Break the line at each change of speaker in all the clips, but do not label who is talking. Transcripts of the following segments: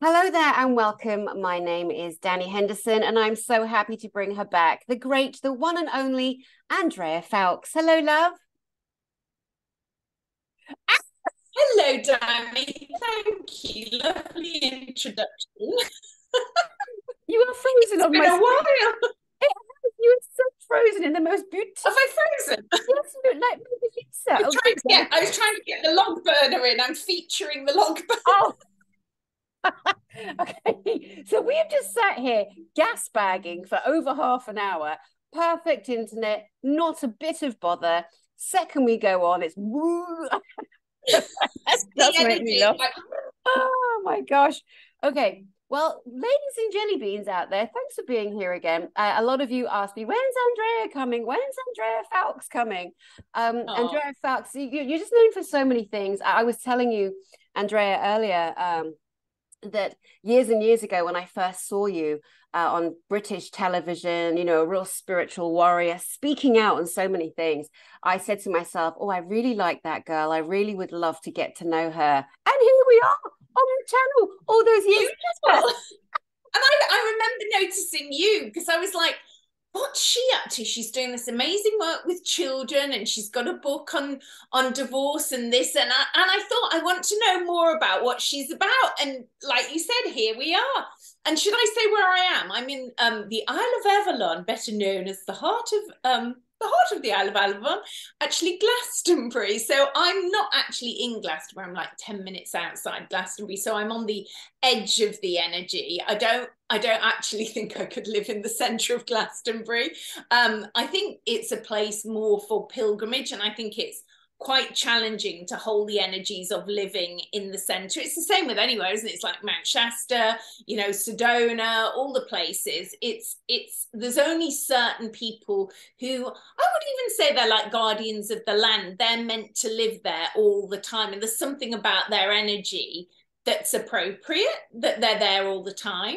Hello there and welcome. My name is Dani Henderson and I'm so happy to bring her back, the great, the one and only Andrea Foulkes. Hello, love.
Hello, Dani. Thank you. Lovely introduction.
You are frozen
It's
on
been
my
a
screen.
while.
You are so frozen in the most beautiful.
Have I frozen?
Yes, you look like Mona Lisa. Oh, there we go.
I was trying to get the log burner in. I'm featuring the log burner.
Oh, okay. So we have just sat here gas bagging for over half an hour. Perfect internet, not a bit of bother. Second we go on, it's woo. That
The
does make me
energy.
laugh. Oh my gosh. Okay. Well, ladies and jelly beans out there, thanks for being here again. A lot of you asked me, when's Andrea coming? When's Andrea Foulkes coming?
Oh,
Andrea Foulkes, you're just known for so many things. I was telling you, Andrea, earlier, that years and years ago when I first saw you on British television, a real spiritual warrior speaking out on so many things, I said to myself, oh, I really like that girl. I really would love to get to know her. And here we are on the channel all those years later.
beautiful. And I remember noticing you because I was like, what's she up to? She's doing this amazing work with children and she's got a book on divorce and this and I thought I want to know more about what she's about. And like you said, here we are. And should I say where I am? I'm in the Isle of Avalon, better known as the heart of the Isle of Avalon, actually Glastonbury. So I'm not actually in Glastonbury. I'm like 10 minutes outside Glastonbury. So I'm on the edge of the energy. I don't actually think I could live in the centre of Glastonbury. I think it's a place more for pilgrimage, and I think it's quite challenging to hold the energies of living in the centre. It's the same with anywhere, isn't it? It's like Mount Shasta, Sedona, all the places. It's there's only certain people who I would even say they're like guardians of the land. They're meant to live there all the time, and there's something about their energy that's appropriate, that they're there all the time.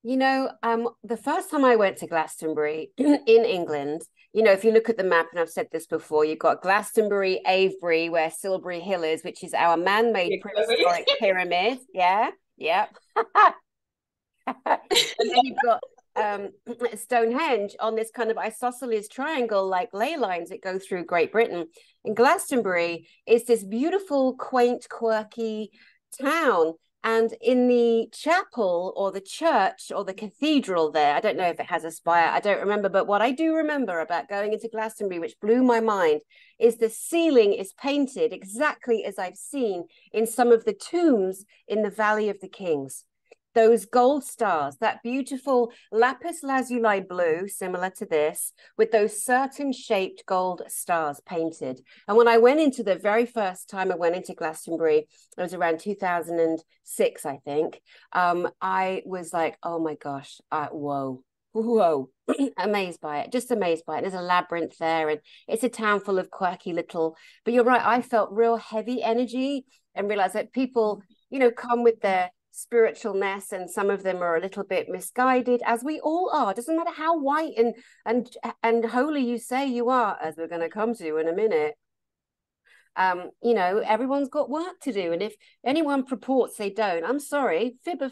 The first time I went to Glastonbury in England, if you look at the map, and I've said this before, you've got Glastonbury, Avebury, where Silbury Hill is, which is our man-made prehistoric pyramid. Yeah, yeah. And then you've got Stonehenge on this kind of isosceles triangle, like ley lines that go through Great Britain. And Glastonbury is this beautiful, quaint, quirky town. And in the chapel or the church or the cathedral there, I don't know if it has a spire, I don't remember. But what I do remember about going into Glastonbury, which blew my mind, is the ceiling is painted exactly as I've seen in some of the tombs in the Valley of the Kings. Those gold stars, that beautiful lapis lazuli blue, similar to this, with those certain shaped gold stars painted. And when I went into the very first time I went into Glastonbury, it was around 2006, I think. I was like, oh my gosh, whoa, amazed by it, just amazed by it. There's a labyrinth there, and it's a town full of quirky little, but you're right, I felt real heavy energy and realized that people, come with their spiritualness, and some of them are a little bit misguided, as we all are. Doesn't matter how white and holy you say you are, as we're going to come to in a minute. Everyone's got work to do, and if anyone purports they don't, I'm sorry, fibber,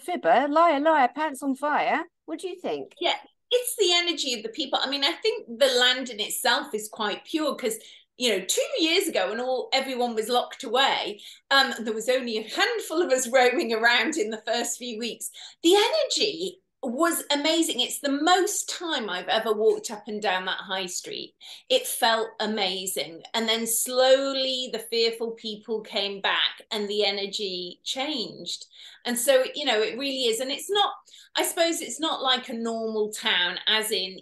liar, pants on fire. What do you think?
Yeah, it's the energy of the people. I mean, I think the land in itself is quite pure because 2 years ago when everyone was locked away, there was only a handful of us roaming around in the first few weeks. The energy was amazing. It's the most time I've ever walked up and down that high street. It felt amazing. And then slowly the fearful people came back and the energy changed. And so, it really is. And it's not, I suppose it's not like a normal town, as in,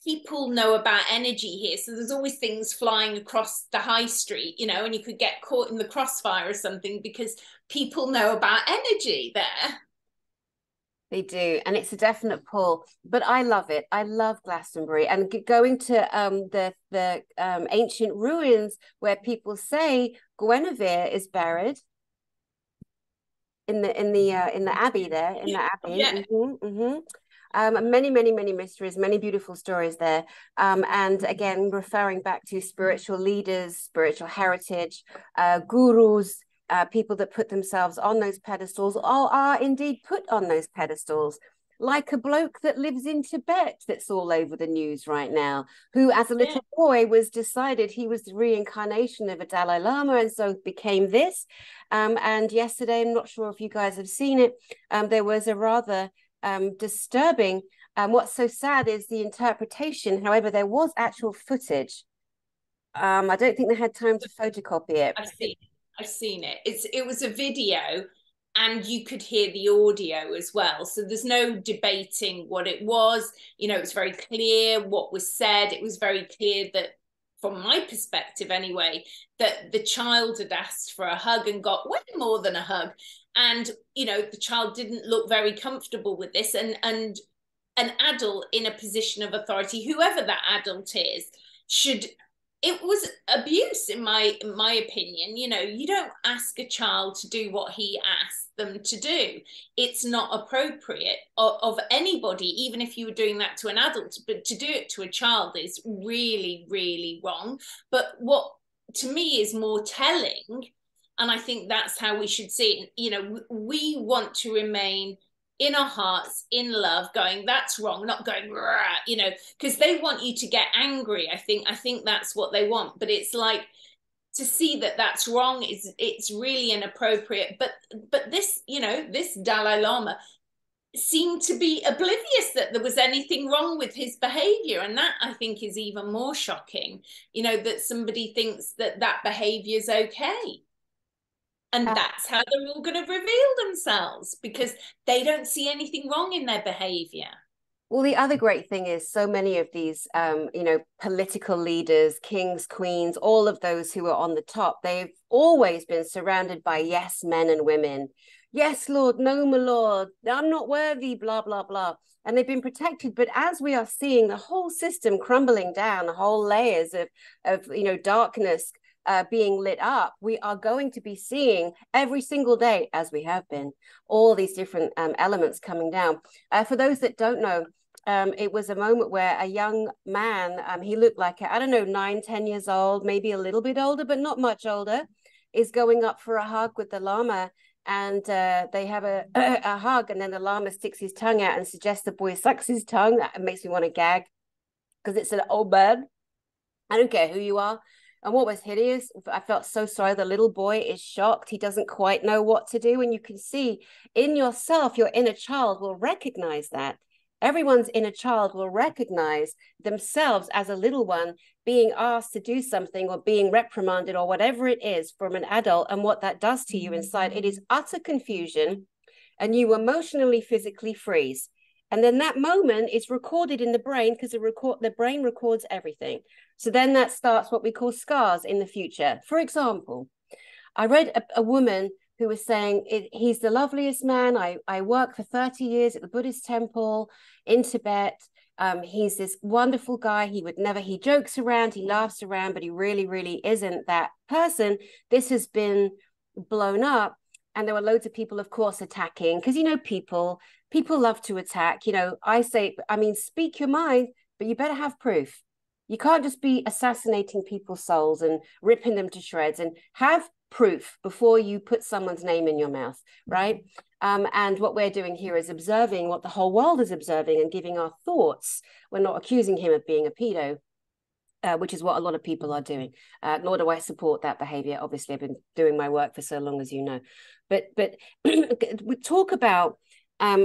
people know about energy here. So there's always things flying across the high street, and you could get caught in the crossfire or something because people know about energy there.
They do, and it's a definite pull. But I love it. I love Glastonbury, and going to the ancient ruins where people say Guinevere is buried in the abbey there, in the abbey.
Yeah.
Many mysteries, many beautiful stories there. And again, referring back to spiritual leaders, spiritual heritage, gurus, people that put themselves on those pedestals or are indeed put on those pedestals, like a bloke that lives in Tibet that's all over the news right now, who as a little boy was decided he was the reincarnation of a Dalai Lama and so became this. And yesterday, I'm not sure if you guys have seen it, there was a rather disturbing, what's so sad is the interpretation. However, there was actual footage. I don't think they had time to photocopy it.
I've seen it. It was a video and you could hear the audio as well. So there's no debating what it was. You know, it's very clear what was said. It was very clear that, from my perspective anyway, that the child had asked for a hug and got way more than a hug. And, you know, the child didn't look very comfortable with this. And an adult in a position of authority, whoever that adult is, should... It was abuse, in my opinion. You know, you don't ask a child to do what he asked them to do. It's not appropriate of anybody, even if you were doing that to an adult, but to do it to a child is really, really wrong. But what to me is more telling, and I think that's how we should see it, you know, we want to remain in our hearts, in love, going, that's wrong, not going, you know, because they want you to get angry. I think that's what they want. But it's like, to see that that's wrong it's really inappropriate. But this, you know, this Dalai Lama seemed to be oblivious that there was anything wrong with his behavior, and that I think is even more shocking. You know, that somebody thinks that that behavior is okay. And that's how they're all going to reveal themselves, because they don't see anything wrong in their behavior.
Well, the other great thing is so many of these, you know, political leaders, kings, queens, all of those who are on the top, they've always been surrounded by yes men and women. Yes, Lord, no, my Lord, I'm not worthy, blah, blah, blah. And they've been protected. But as we are seeing the whole system crumbling down, the whole layers of you know, darkness being lit up, we are going to be seeing every single day, as we have been, all these different elements coming down. For those that don't know, it was a moment where a young man, he looked like, I don't know, 9, 10 years old, maybe a little bit older, but not much older, is going up for a hug with the Lama. And they have a hug, and then the Lama sticks his tongue out and suggests the boy sucks his tongue. That makes me want to gag, because it's an old bird. I don't care who you are. And what was hideous, I felt so sorry. The little boy is shocked. He doesn't quite know what to do. And you can see in yourself, your inner child will recognize that. Everyone's inner child will recognize themselves as a little one being asked to do something or being reprimanded or whatever it is from an adult, and what that does to you inside. It is utter confusion, and you emotionally, physically freeze. And then that moment is recorded in the brain, because the brain records everything. So then that starts what we call scars in the future. For example, I read a woman who was saying, he's the loveliest man. I worked for 30 years at the Buddhist temple in Tibet. He's this wonderful guy. He jokes around, he laughs around, but he really, really isn't that person. This has been blown up. And there were loads of people, of course, attacking, because, you know, people love to attack. You know, I say, I mean, speak your mind, but you better have proof. You can't just be assassinating people's souls and ripping them to shreds, and have proof before you put someone's name in your mouth, right? And what we're doing here is observing what the whole world is observing and giving our thoughts. We're not accusing him of being a pedo, which is what a lot of people are doing. Nor do I support that behavior. Obviously, I've been doing my work for so long, as you know. But we talk about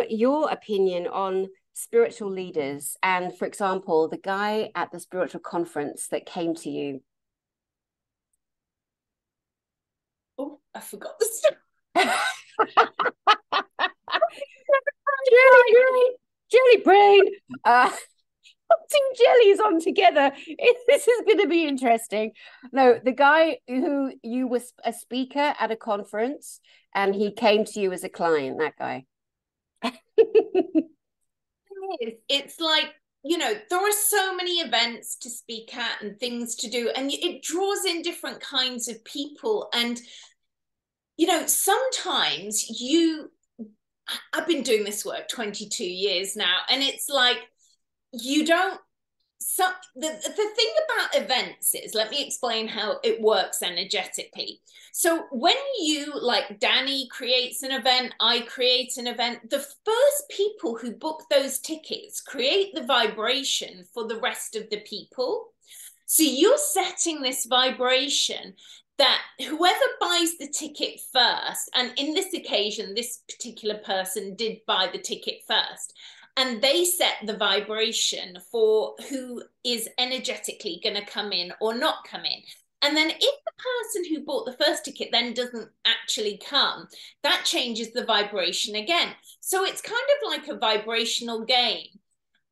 your opinion on spiritual leaders. And for example, the guy at the spiritual conference that came to you.
Oh, I forgot the story.
Jelly brain. Putting jellies on together. This is going to be interesting. No, the guy who you was a speaker at a conference and he came to you as a client, that guy.
It's like, you know, there are so many events to speak at and things to do, and it draws in different kinds of people. And, you know, sometimes I've been doing this work 22 years now, and it's like, you don't so the thing about events is, let me explain how it works energetically. So when you, like Dani creates an event, I create an event, the first people who book those tickets create the vibration for the rest of the people. So you're setting this vibration that whoever buys the ticket first, and in this occasion, this particular person did buy the ticket first, and they set the vibration for who is energetically going to come in or not come in. And then if the person who bought the first ticket then doesn't actually come, that changes the vibration again. So it's kind of like a vibrational game.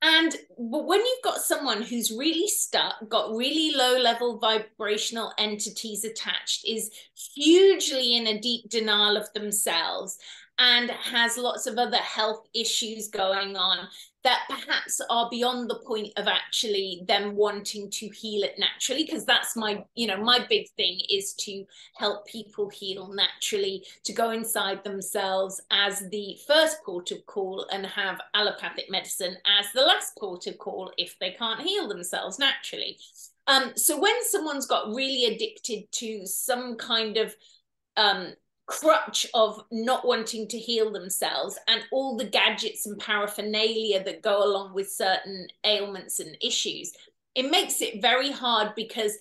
And when you've got someone who's really stuck, got really low level vibrational entities attached, is hugely in a deep denial of themselves, and has lots of other health issues going on that perhaps are beyond the point of actually them wanting to heal it naturally, because that's my, my big thing is to help people heal naturally, to go inside themselves as the first port of call and have allopathic medicine as the last port of call if they can't heal themselves naturally. So when someone's got really addicted to some kind of crutch of not wanting to heal themselves and all the gadgets and paraphernalia that go along with certain ailments and issues, it makes it very hard because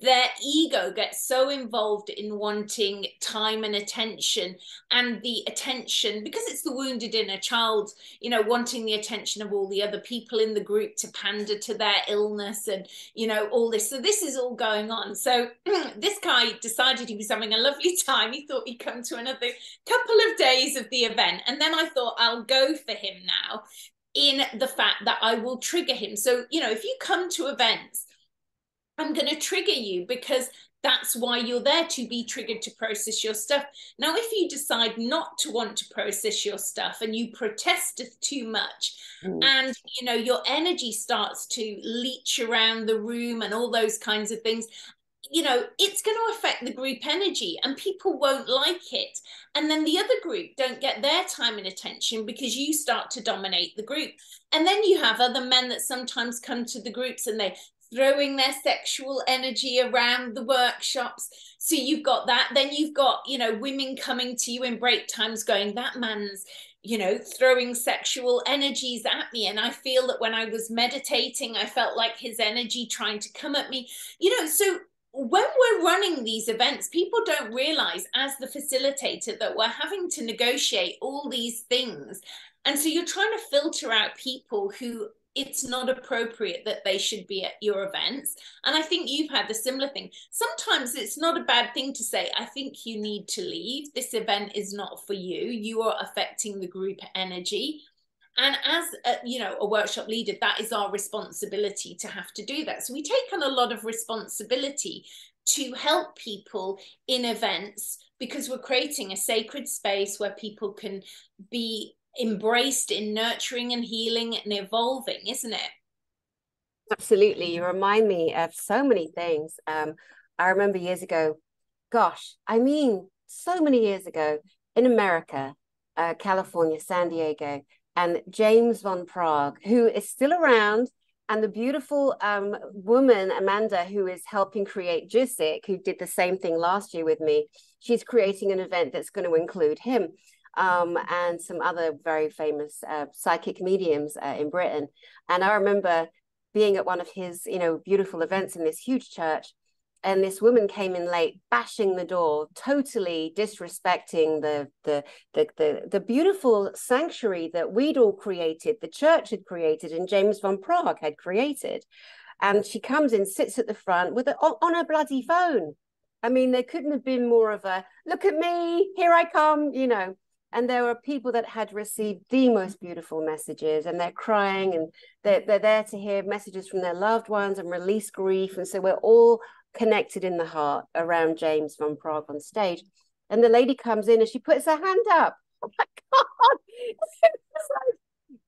their ego gets so involved in wanting time and attention, and the attention, because it's the wounded inner child, wanting the attention of all the other people in the group to pander to their illness and, all this. So this is all going on. So this guy decided he was having a lovely time. He thought he'd come to another couple of days of the event. And then I thought, I'll go for him now in the fact that I will trigger him. So, if you come to events, I'm going to trigger you because that's why you're there, to be triggered to process your stuff. Now, if you decide not to want to process your stuff and you protest too much, and your energy starts to leach around the room and all those kinds of things, it's going to affect the group energy and people won't like it. And then the other group don't get their time and attention because you start to dominate the group. And then you have other men that sometimes come to the groups and they throwing their sexual energy around the workshops. So you've got that. Then you've got, women coming to you in break times going, that man's, throwing sexual energies at me. And I feel that when I was meditating, I felt like his energy trying to come at me, so when we're running these events, people don't realize as the facilitator that we're having to negotiate all these things. And so you're trying to filter out people who it's not appropriate that they should be at your events. And I think you've had the similar thing. Sometimes it's not a bad thing to say, I think you need to leave. This event is not for you. You are affecting the group energy. And as a workshop leader, that is our responsibility to have to do that. So we take on a lot of responsibility to help people in events because we're creating a sacred space where people can be embraced in nurturing and healing and evolving, isn't it?
Absolutely. You remind me of so many things. I remember years ago, so many years ago in America, California, San Diego, and James von Prague, who is still around, and the beautiful woman, Amanda, who is helping create JUSIC, who did the same thing last year with me. She's creating an event that's going to include him. And some other very famous psychic mediums in Britain. And I remember being at one of his, beautiful events in this huge church, and this woman came in late, bashing the door, totally disrespecting the beautiful sanctuary that we'd all created, the church had created, and James von Prague had created. And she comes in, sits at the front with on her bloody phone. I mean, there couldn't have been more of a, look at me, here I come, And there were people that had received the most beautiful messages, and they're crying, and they're there to hear messages from their loved ones and release grief. And so we're all connected in the heart around James von Prague on stage. And the lady comes in and she puts her hand up. Oh my God.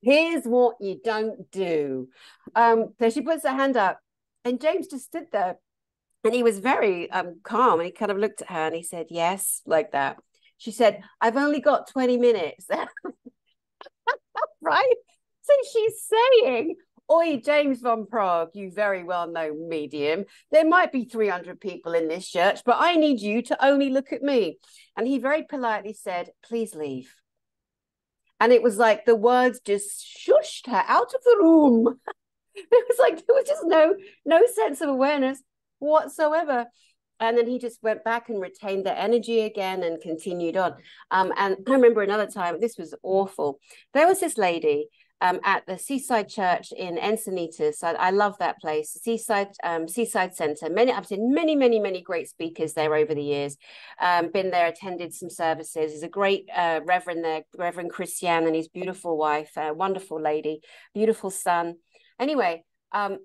Here's what you don't do. So she puts her hand up, and James just stood there, and he was very calm, and he kind of looked at her and he said, yes, like that. She said, I've only got 20 minutes. Right? So she's saying Oi, James von Prague, you very well-known medium. There might be 300 people in this church, but I need you to only look at me. And he very politely said, please leave. And it was like the words just shushed her out of the room. It was like there was just no sense of awareness whatsoever. And then he just went back and retained the energy again and continued on. And I remember another time, this was awful. There was this lady at the Seaside Church in Encinitas. I love that place, Seaside Centre. I've seen many great speakers there over the years. Been there, attended some services. There's a great Reverend there, Reverend Christian, and his beautiful wife, wonderful lady, beautiful son. Anyway, I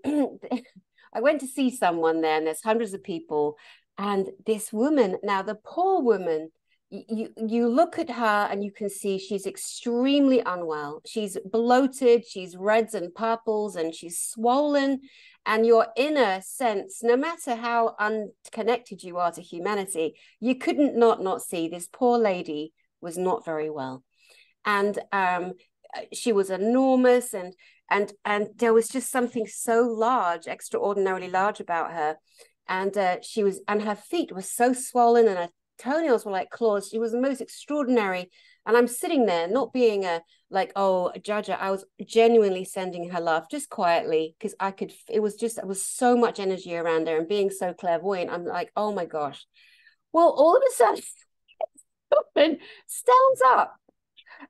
went to see someone there, and there's hundreds of people. And this woman, now the poor woman, you look at her and you can see she's extremely unwell. She's bloated, she's reds and purples, and she's swollen. And your inner sense, no matter how unconnected you are to humanity, you couldn't not see this poor lady was not very well. And she was enormous, and there was just something so large, extraordinarily large about her. And her feet were so swollen, and her toenails were like claws. She was the most extraordinary. And I'm sitting there, not being a judge. I was genuinely sending her love, just quietly, because it was so much energy around her, and being so clairvoyant, I'm like, oh my gosh. Well, all of a sudden, woman stands up,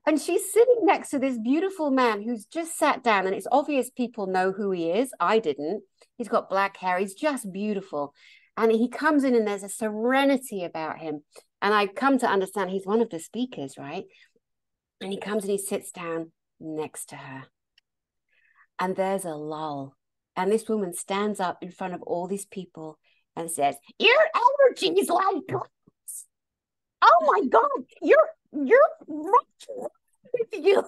and she's sitting next to this beautiful man who's just sat down, and it's obvious people know who he is. I didn't. He's got black hair. He's just beautiful. And he comes in, and there's a serenity about him. And I come to understand he's one of the speakers, right? And he comes and he sits down next to her. And there's a lull. And this woman stands up in front of all these people and says, your energy's like glass. Oh my God, you're right with you.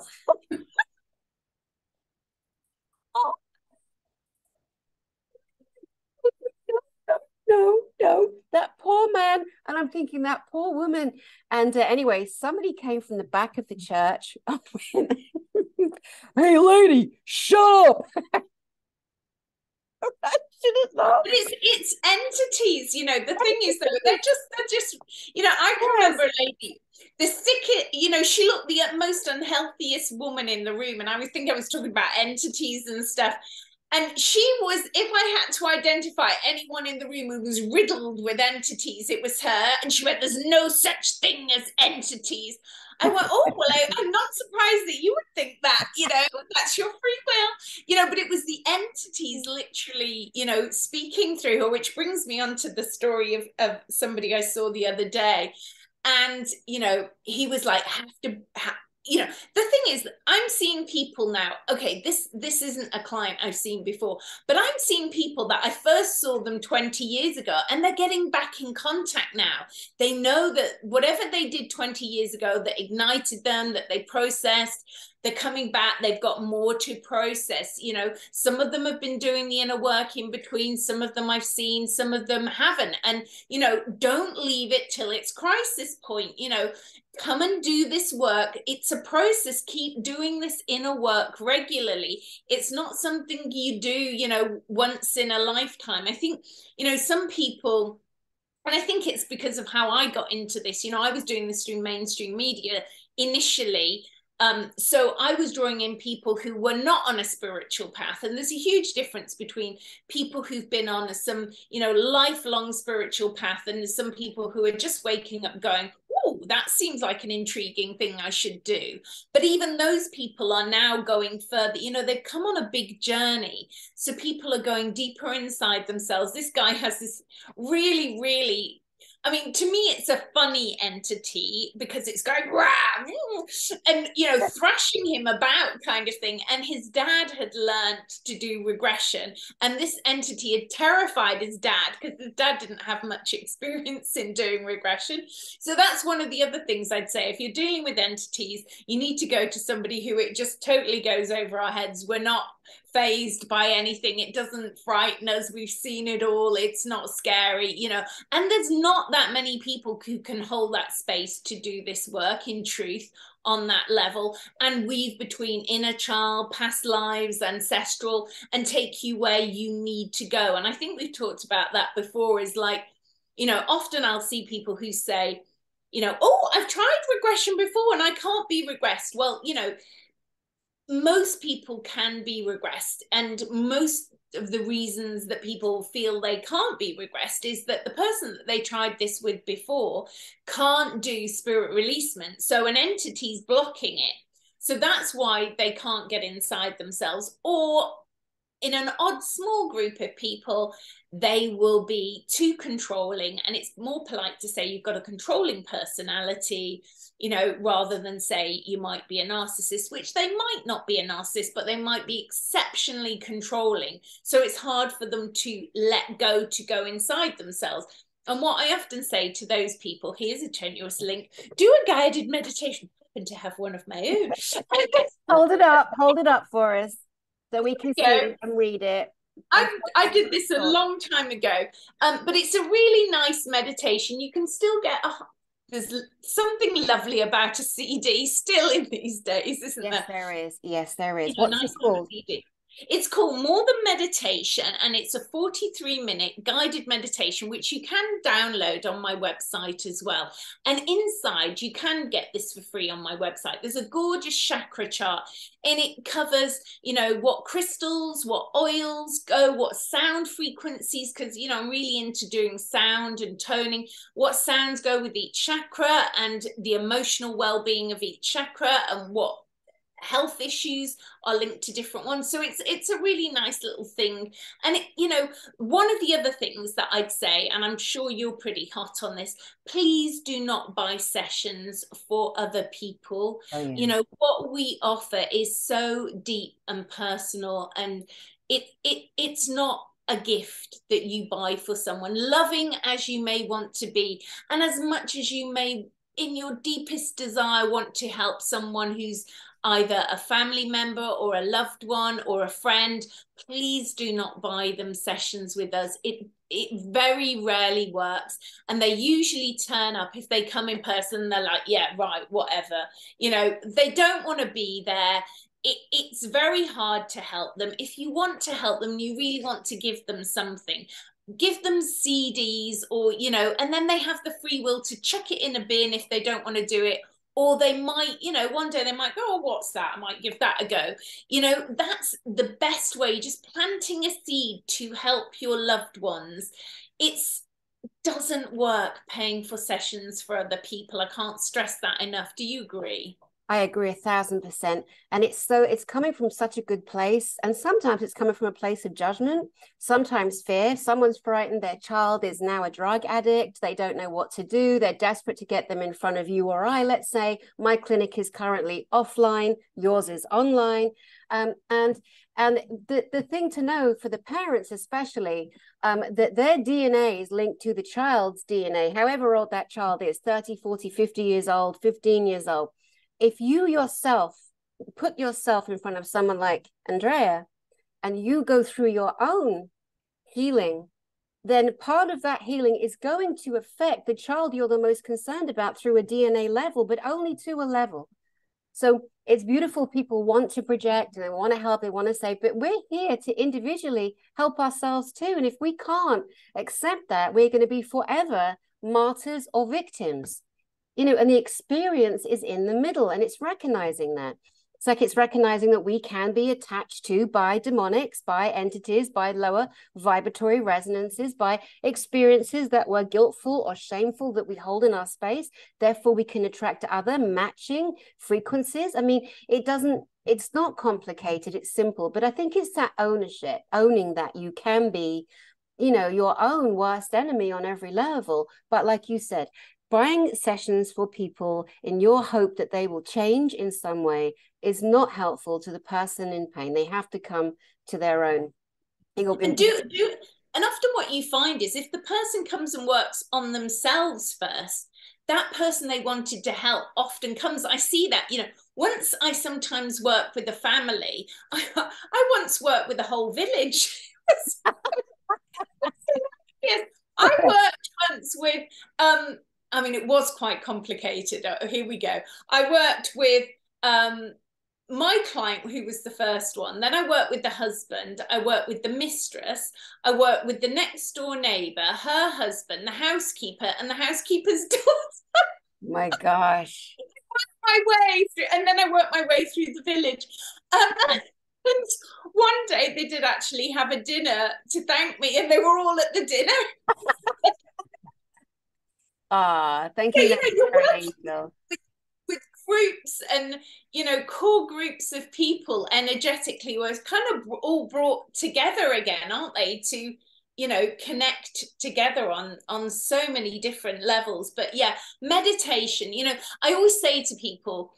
Oh. No, that poor man. And I'm thinking, that poor woman. And anyway, somebody came from the back of the church. Hey, lady, shut up.
But it's entities, you know. The thing is, though, they're just, you know. I can remember a lady, the sickest, you know, she looked the most unhealthiest woman in the room, and I was talking about entities and stuff. And she was, if I had to identify anyone in the room who was riddled with entities, it was her. And she went, there's no such thing as entities. I went, oh, well, I'm not surprised that you would think that, you know, that's your free will, you know, but it was the entities literally, you know, speaking through her, which brings me on to the story of somebody I saw the other day. And, you know, he was like, you know, the thing is, I'm seeing people now. Okay, this isn't a client I've seen before, but I'm seeing people that I first saw them 20 years ago, and they're getting back in contact now. They know that whatever they did 20 years ago that ignited them, that they processed, they're coming back. They've got more to process. You know, some of them have been doing the inner work in between. Some of them I've seen, some of them haven't. And, you know, don't leave it till it's crisis point. You know, come and do this work. It's a process. Keep doing this inner work regularly. It's not something you do, you know, once in a lifetime. I think, you know, some people, and I think it's because of how I got into this, you know, I was doing this through mainstream media initially. So I was drawing in people who were not on a spiritual path. And there's a huge difference between people who've been on some, you know, lifelong spiritual path, and there's some people who are just waking up going, oh, that seems like an intriguing thing I should do. But even those people are now going further. You know, they've come on a big journey. So people are going deeper inside themselves. This guy has this really, I mean, to me, it's a funny entity because it's going rah, and, you know, thrashing him about kind of thing. And his dad had learned to do regression, and this entity had terrified his dad because his dad didn't have much experience in doing regression. So that's one of the other things I'd say. If you're dealing with entities, you need to go to somebody who it just totally goes over our heads. We're not phased by anything. It doesn't frighten us. We've seen it all. It's not scary, you know. And there's not that many people who can hold that space to do this work in truth on that level and weave between inner child, past lives, ancestral, and take you where you need to go. And I think we've talked about that before, is like, you know, often I'll see people who say, you know, oh, I've tried regression before and I can't be regressed. Well, you know, most people can be regressed, and most of the reasons that people feel they can't be regressed is that the person that they tried this with before can't do spirit releasement, so an entity's blocking it, so that's why they can't get inside themselves. Or in an odd small group of people, they will be too controlling, and it's more polite to say you've got a controlling personality, you know, rather than say you might be a narcissist, which they might not be a narcissist, but they might be exceptionally controlling. So it's hard for them to let go, to go inside themselves. And what I often say to those people, here's a tenuous link, do a guided meditation. I happen to have one of my own.
Hold it up for us so we can see it and read it.
I did this a long time ago, but it's a really nice meditation. You can still get there's something lovely about a CD still in these days, isn't there?
Yes, there is. Yes, there is. What's it called?
It's called More Than Meditation, and it's a 43-minute guided meditation, which you can download on my website as well. And inside, you can get this for free on my website. There's a gorgeous chakra chart, and it covers, you know, what crystals, what oils go, what sound frequencies, because, you know, I'm really into doing sound and toning, what sounds go with each chakra, and the emotional well-being of each chakra, and what health issues are linked to different ones. So it's a really nice little thing. And it, you know, one of the other things that I'd say, and I'm sure you're pretty hot on this, please do not buy sessions for other people. Oh, yeah. You know, what we offer is so deep and personal, and it's not a gift that you buy for someone. Loving as you may want to be, and as much as you may in your deepest desire want to help someone who's either a family member or a loved one or a friend, please do not buy them sessions with us. It very rarely works, and they usually turn up. If they come in person, they're like, yeah, right, whatever, you know, they don't want to be there. It's very hard to help them. If you want to help them, you really want to give them something, give them CDs, or, you know, and then they have the free will to chuck it in a bin if they don't want to do it. Or they might, you know, one day they might go, oh, what's that? I might give that a go. You know, that's the best way, just planting a seed to help your loved ones. It doesn't work paying for sessions for other people. I can't stress that enough. Do you agree?
I agree 1,000%. And it's coming from such a good place. And sometimes it's coming from a place of judgment, sometimes fear. Someone's frightened their child is now a drug addict. They don't know what to do. They're desperate to get them in front of you or I. Let's say my clinic is currently offline, yours is online. And the thing to know for the parents especially, that their DNA is linked to the child's DNA, however old that child is, 30, 40, 50 years old, 15 years old. If you yourself put yourself in front of someone like Andrea and you go through your own healing, then part of that healing is going to affect the child you're the most concerned about through a DNA level, but only to a level. So it's beautiful. People want to project and they want to help, they want to say, but we're here to individually help ourselves too. And if we can't accept that, we're going to be forever martyrs or victims. You know, and the experience is in the middle, and it's recognizing that. It's like it's recognizing that we can be attached to by demonics, by entities, by lower vibratory resonances, by experiences that were guiltful or shameful that we hold in our space. Therefore, we can attract other matching frequencies. I mean, it's not complicated, it's simple, but I think it's that ownership, owning that you can be, you know, your own worst enemy on every level. But like you said, buying sessions for people in your hope that they will change in some way is not helpful to the person in pain. They have to come to their own.
And often what you find is if the person comes and works on themselves first, that person they wanted to help often comes. I see that, you know, once I sometimes work with a family. I once worked with a whole village. Yes, I worked once with, I mean, it was quite complicated. Here we go. I worked with my client, who was the first one. Then I worked with the husband. I worked with the mistress. I worked with the next door neighbor, her husband, the housekeeper, and the housekeeper's daughter.
My gosh.
My way through, and then I worked my way through the village. And one day they did actually have a dinner to thank me, and they were all at the dinner.
Thank
So,
you,
you're working
angel.
with groups and, core groups of people energetically was kind of all brought together again, aren't they? To, connect together on so many different levels. But yeah, meditation, I always say to people,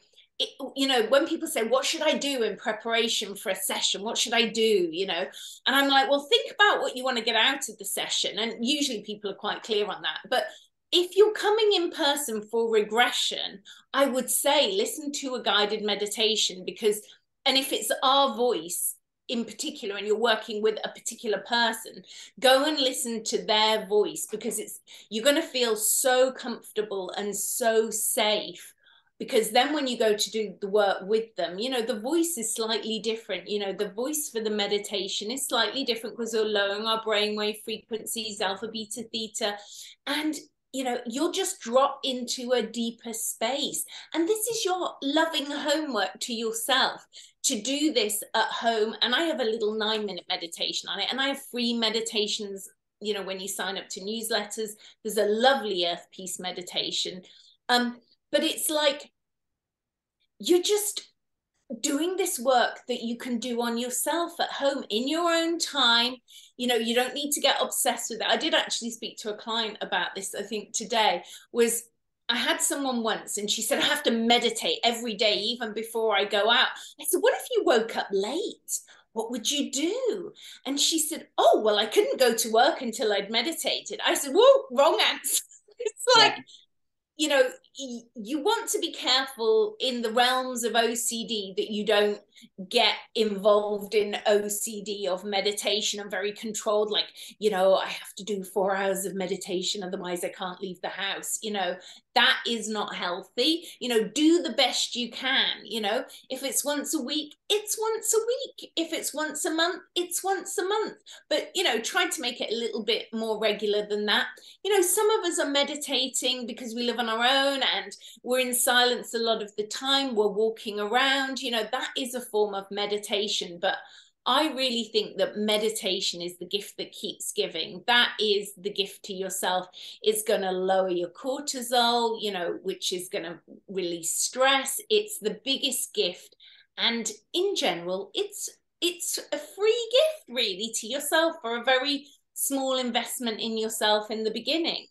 when people say, what should I do in preparation for a session? What should I do? And I'm like, well, think about what you want to get out of the session. And usually people are quite clear on that. But if you're coming in person for regression, I would say listen to a guided meditation, because, and if it's our voice in particular and you're working with a particular person, go and listen to their voice, because you're going to feel so comfortable and so safe. Because then when you go to do the work with them, the voice is slightly different. The voice for the meditation is slightly different because we're lowering our brainwave frequencies, alpha, beta, theta. And you'll just drop into a deeper space. And this is your loving homework to yourself, to do this at home. And I have a little 9-minute meditation on it. And I have free meditations, when you sign up to newsletters. There's a lovely Earth Peace meditation. But it's like, you're just doing this work that you can do on yourself at home in your own time. You don't need to get obsessed with it. I did actually speak to a client about this, I think today, was I had someone once and she said, I have to meditate every day, even before I go out. I said, what if you woke up late? What would you do? And she said, oh, well, I couldn't go to work until I'd meditated. I said, whoa, wrong answer. It's like, you want to be careful in the realms of OCD that you don't get involved in OCD of meditation and very controlled, like, I have to do 4 hours of meditation, otherwise I can't leave the house. That is not healthy. Do the best you can. If it's once a week, it's once a week. If it's once a month, it's once a month. But, try to make it a little bit more regular than that. Some of us are meditating because we live on our own and we're in silence a lot of the time. We're walking around, that is a form of meditation. But I really think that meditation is the gift that keeps giving. That is the gift to yourself. It's going to lower your cortisol, which is going to release stress. It's the biggest gift. And in general, it's a free gift really to yourself, for a very small investment in yourself in the beginning.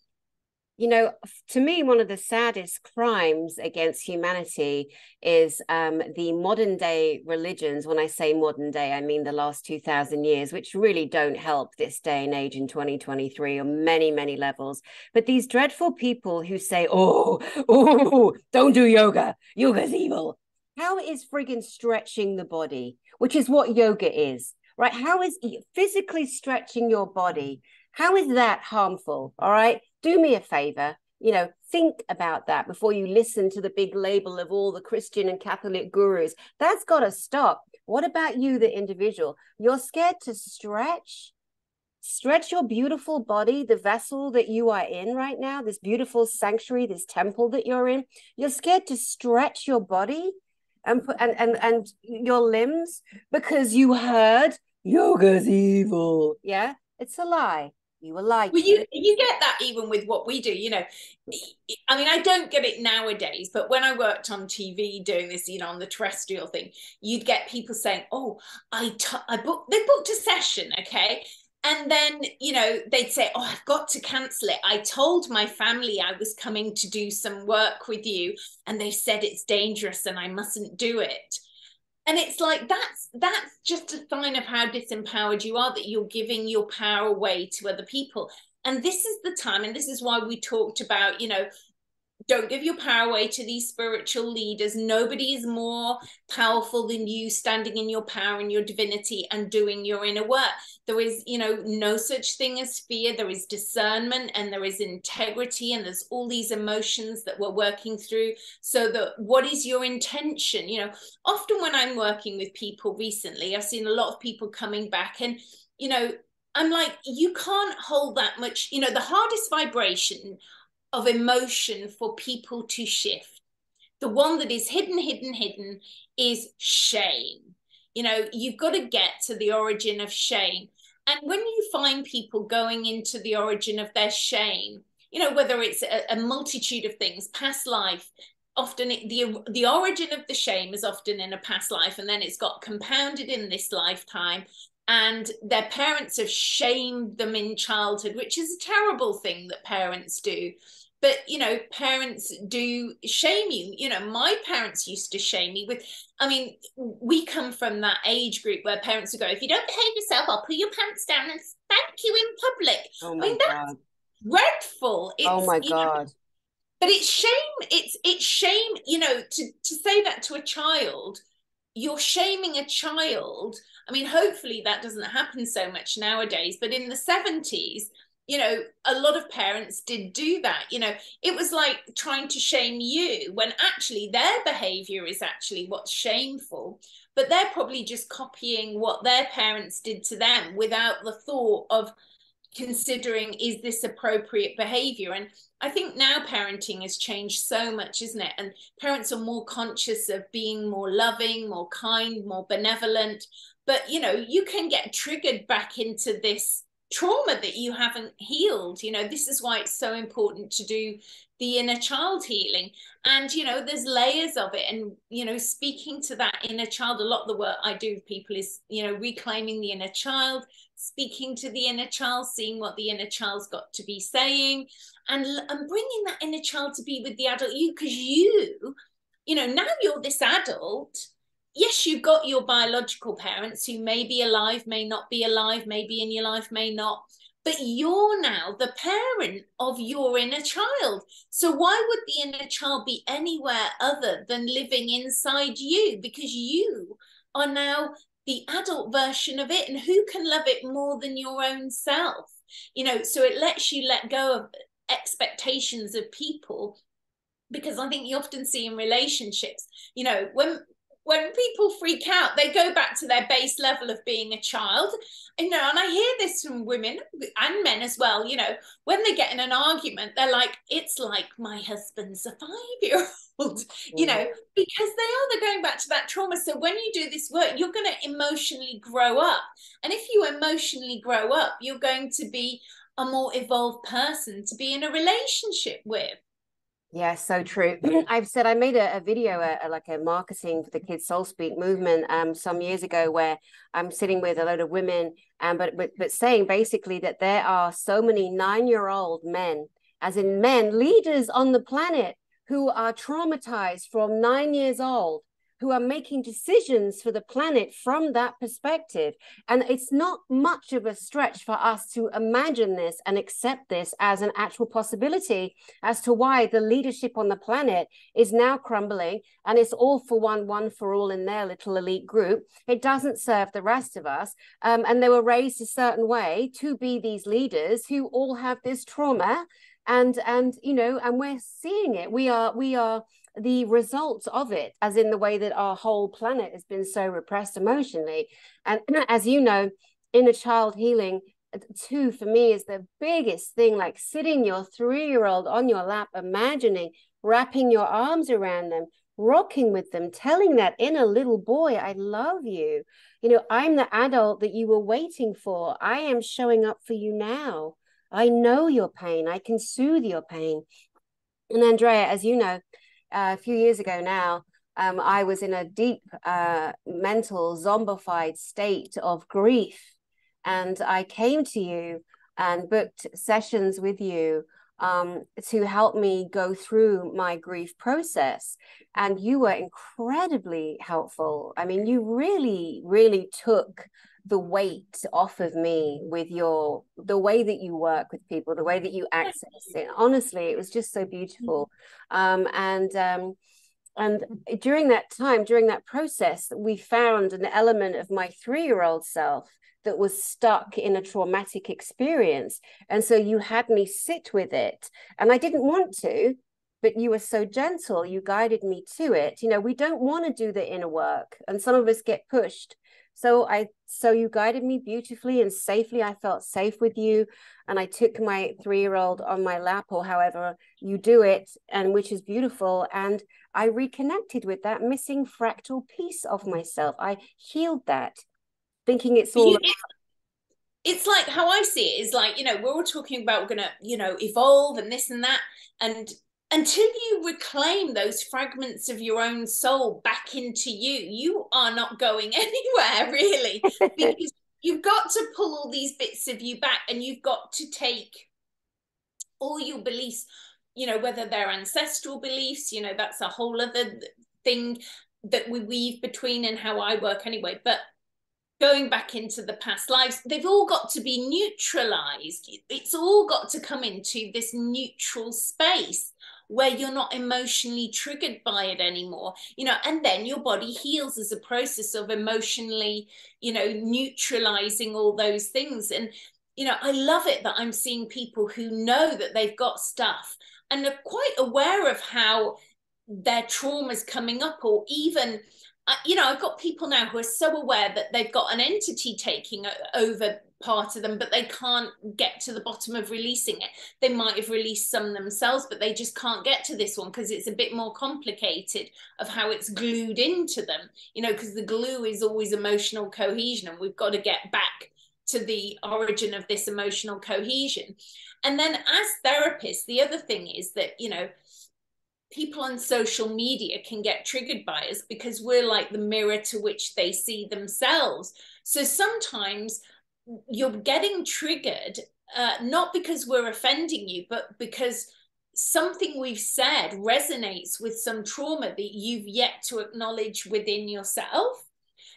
To me, one of the saddest crimes against humanity is the modern day religions. When I say modern day, I mean the last 2,000 years, which really don't help this day and age in 2023 on many, many levels. But these dreadful people who say, oh, don't do yoga. Yoga's evil. How is friggin' stretching the body, which is what yoga is, right? How is physically stretching your body? How is that harmful? All right. Do me a favor, think about that before you listen to the big label of all the Christian and Catholic gurus. That's got to stop. What about you, the individual? You're scared to stretch your beautiful body, the vessel that you are in right now, this beautiful sanctuary, this temple that you're in. You're scared to stretch your body and your limbs because you heard yoga's evil. Yeah, it's a lie. You were lied
Well,
to.
you get that even with what we do. I mean, I don't get it nowadays, but when I worked on TV doing this, on the terrestrial thing, you'd get people saying, oh, they booked a session, okay? And then, they'd say, oh, I've got to cancel it. I told my family I was coming to do some work with you, and they said it's dangerous and I mustn't do it. And it's like, that's just a sign of how disempowered you are, that you're giving your power away to other people. And this is the time, and this is why we talked about, don't give your power away to these spiritual leaders. Nobody is more powerful than you standing in your power and your divinity and doing your inner work. There is, no such thing as fear. There is discernment and there is integrity, and there's all these emotions that we're working through. So that what is your intention? Often when I'm working with people recently, I've seen a lot of people coming back and, I'm like, you can't hold that much, the hardest vibration of emotion for people to shift. The one that is hidden is shame. You've got to get to the origin of shame. And when you find people going into the origin of their shame, whether it's a multitude of things, past life, often the origin of the shame is often in a past life, and then it's got compounded in this lifetime, and their parents have shamed them in childhood, which is a terrible thing that parents do. But parents do shame you. My parents used to shame me with, we come from that age group where parents would go, if you don't behave yourself, I'll pull your pants down and spank you in public.
Oh my God.
That's dreadful.
Oh my God.
But it's shame. It's shame, to say that to a child. You're shaming a child. Hopefully that doesn't happen so much nowadays, but in the 70s, a lot of parents did do that. It was like trying to shame you when actually their behavior is actually what's shameful, but they're probably just copying what their parents did to them without the thought of considering, is this appropriate behavior? And I think now parenting has changed so much, isn't it? And parents are more conscious of being more loving, more kind, more benevolent. But you can get triggered back into this trauma that you haven't healed. This is why it's so important to do the inner child healing. And there's layers of it, and speaking to that inner child. A lot of the work I do with people is reclaiming the inner child, speaking to the inner child, seeing what the inner child's got to be saying, and bringing that inner child to be with the adult you, because now you're this adult. Yes, you've got your biological parents who may be alive, may not be alive, may be in your life, may not. But you're now the parent of your inner child. So why would the inner child be anywhere other than living inside you? Because you are now the adult version of it. And who can love it more than your own self? So it lets you let go of expectations of people. Because I think you often see in relationships, when people freak out, they go back to their base level of being a child. And I hear this from women and men as well. When they get in an argument, they're like, it's like my husband's a 5-year-old, because they're going back to that trauma. So when you do this work, you're going to emotionally grow up. And if you emotionally grow up, you're going to be a more evolved person to be in a relationship with.
Yeah, so true. I've said I made a video, like a marketing for the Kids Soul Speak movement some years ago, where I'm sitting with a load of women, but saying basically that there are so many 9-year-old men, as in men, leaders on the planet, who are traumatized from 9 years old, who are making decisions for the planet from that perspective. And it's not much of a stretch for us to imagine this and accept this as an actual possibility as to why the leadership on the planet is now crumbling, and it's all for one for all in their little elite group. It doesn't serve the rest of us. And they were raised a certain way to be these leaders who all have this trauma. And we're seeing it. We are the results of it, as in the way that our whole planet has been so repressed emotionally. And as you know, inner child healing too, for me, is the biggest thing. Like sitting your 3-year-old on your lap, imagining wrapping your arms around them, rocking with them, telling that inner little boy, I love you. I'm the adult that you were waiting for. I am showing up for you now. I know your pain. I can soothe your pain. And Andrea, as you know, a few years ago now, I was in a deep mental zombified state of grief. And I came to you and booked sessions with you to help me go through my grief process. And you were incredibly helpful. You really, really took the weight off of me with the way that you work with people, the way that you access it. Honestly, it was just so beautiful. And during that time, during that process, we found an element of my 3-year-old self that was stuck in a traumatic experience. And so you had me sit with it. And I didn't want to, but you were so gentle. You guided me to it. We don't want to do the inner work, and some of us get pushed. So you guided me beautifully and safely. I felt safe with you. And I took my 3-year-old on my lap, or however you do it, and which is beautiful. And I reconnected with that missing fractal piece of myself. I healed that, thinking it's all
it's like, how I see it is like, we're all talking about we're gonna, evolve and this and that. And until you reclaim those fragments of your own soul back into you, you are not going anywhere, really. Because you've got to pull all these bits of you back, and you've got to take all your beliefs, whether they're ancestral beliefs, that's a whole other thing that we weave between, and how I work anyway. But going back into the past lives, they've all got to be neutralized. It's all got to come into this neutral space where you're not emotionally triggered by it anymore, and then your body heals as a process of emotionally, neutralizing all those things. And, I love it that I'm seeing people who know that they've got stuff and are quite aware of how their trauma's coming up, or even, I've got people now who are so aware that they've got an entity taking over part of them, but they can't get to the bottom of releasing it. They might have released some themselves, but they just can't get to this one because it's a bit more complicated of how it's glued into them, because the glue is always emotional cohesion, and we've got to get back to the origin of this emotional cohesion. And then as therapists, the other thing is that, people on social media can get triggered by us because we're like the mirror to which they see themselves. So sometimes you're getting triggered, not because we're offending you, but because something we've said resonates with some trauma that you've yet to acknowledge within yourself.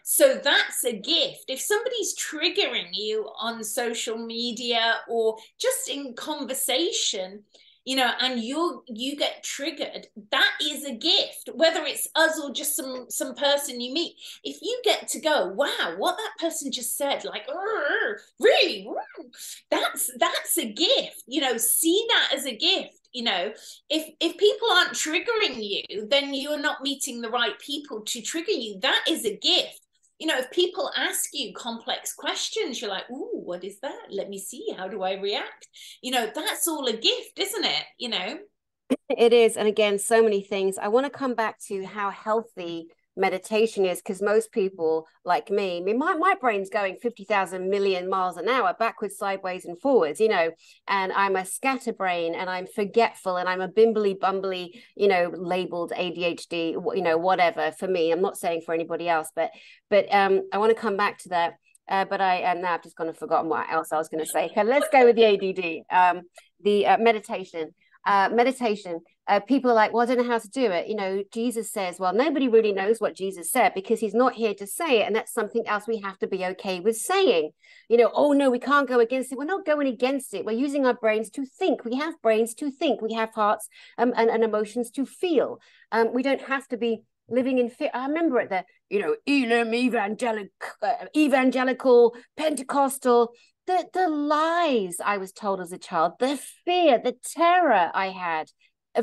So that's a gift. If somebody's triggering you on social media or just in conversation, and you get triggered, that is a gift, whether it's us or just some person you meet. If you get to go, wow, what that person just said, like, really, that's a gift. See that as a gift. If people aren't triggering you, then you're not meeting the right people to trigger you. That is a gift. If people ask you complex questions, you're like, ooh, what is that? Let me see. How do I react? That's all a gift, isn't it?
It is. And again, so many things. I want to come back to how healthy meditation is, because most people like me, my brain's going 50,000 million miles an hour, backwards, sideways, and forwards, and I'm a scatterbrain, and I'm forgetful, and I'm a bimbly bumbly, labeled ADHD, whatever. For me, I'm not saying for anybody else, but I want to come back to that. But now I've just kind of forgotten what else I was going to say. Okay, let's go with the ADD. The meditation. People are like, well, I don't know how to do it. Jesus says, well, nobody really knows what Jesus said because he's not here to say it. And that's something else we have to be okay with saying. Oh, no, we can't go against it. We're not going against it. We're using our brains to think. We have brains to think. We have hearts and emotions to feel. We don't have to be living in fear. I remember at the, Elam, evangelical, Pentecostal, the lies I was told as a child, the fear, the terror I had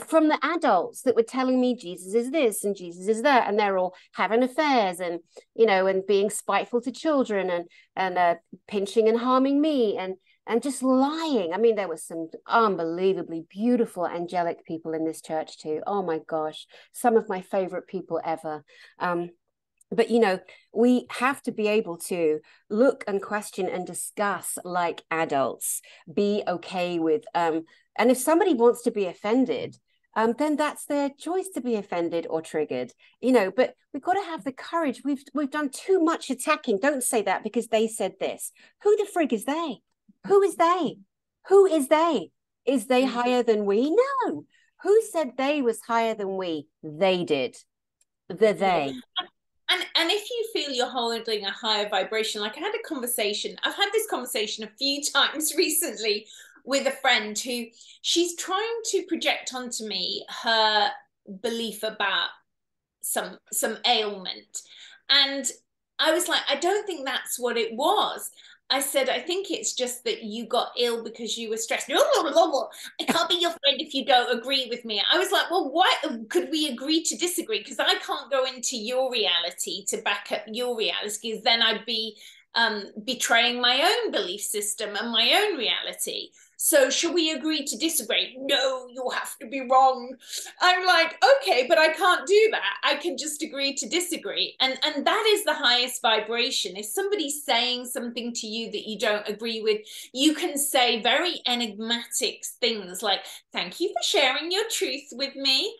from the adults that were telling me Jesus is this and Jesus is that, and they're all having affairs and and being spiteful to children and pinching and harming me and just lying. I mean, there was some unbelievably beautiful angelic people in this church too. Oh my gosh, some of my favorite people ever. But we have to be able to look and question and discuss like adults, be okay with and if somebody wants to be offended, then that's their choice to be offended or triggered, but we've got to have the courage. We've done too much attacking. Don't say that because they said this. Who the frig is they? Who is they? Who is they? Is they higher than we? No. Who said they was higher than we? They did. They.
and if you feel you're holding a higher vibration, like I've had this conversation a few times recently with a friend who she's trying to project onto me her belief about some ailment. And I was like, I don't think that's what it was. I said, I think it's just that you got ill because you were stressed. I can't be your friend if you don't agree with me. I was like, well, why could we agree to disagree? Because I can't go into your reality to back up your reality, because then I'd be betraying my own belief system and my own reality. So should we agree to disagree? No, you have to be wrong. I'm like, okay, but I can't do that. I can just agree to disagree. And that is the highest vibration. If somebody's saying something to you that you don't agree with, you can say very enigmatic things like, thank you for sharing your truth with me.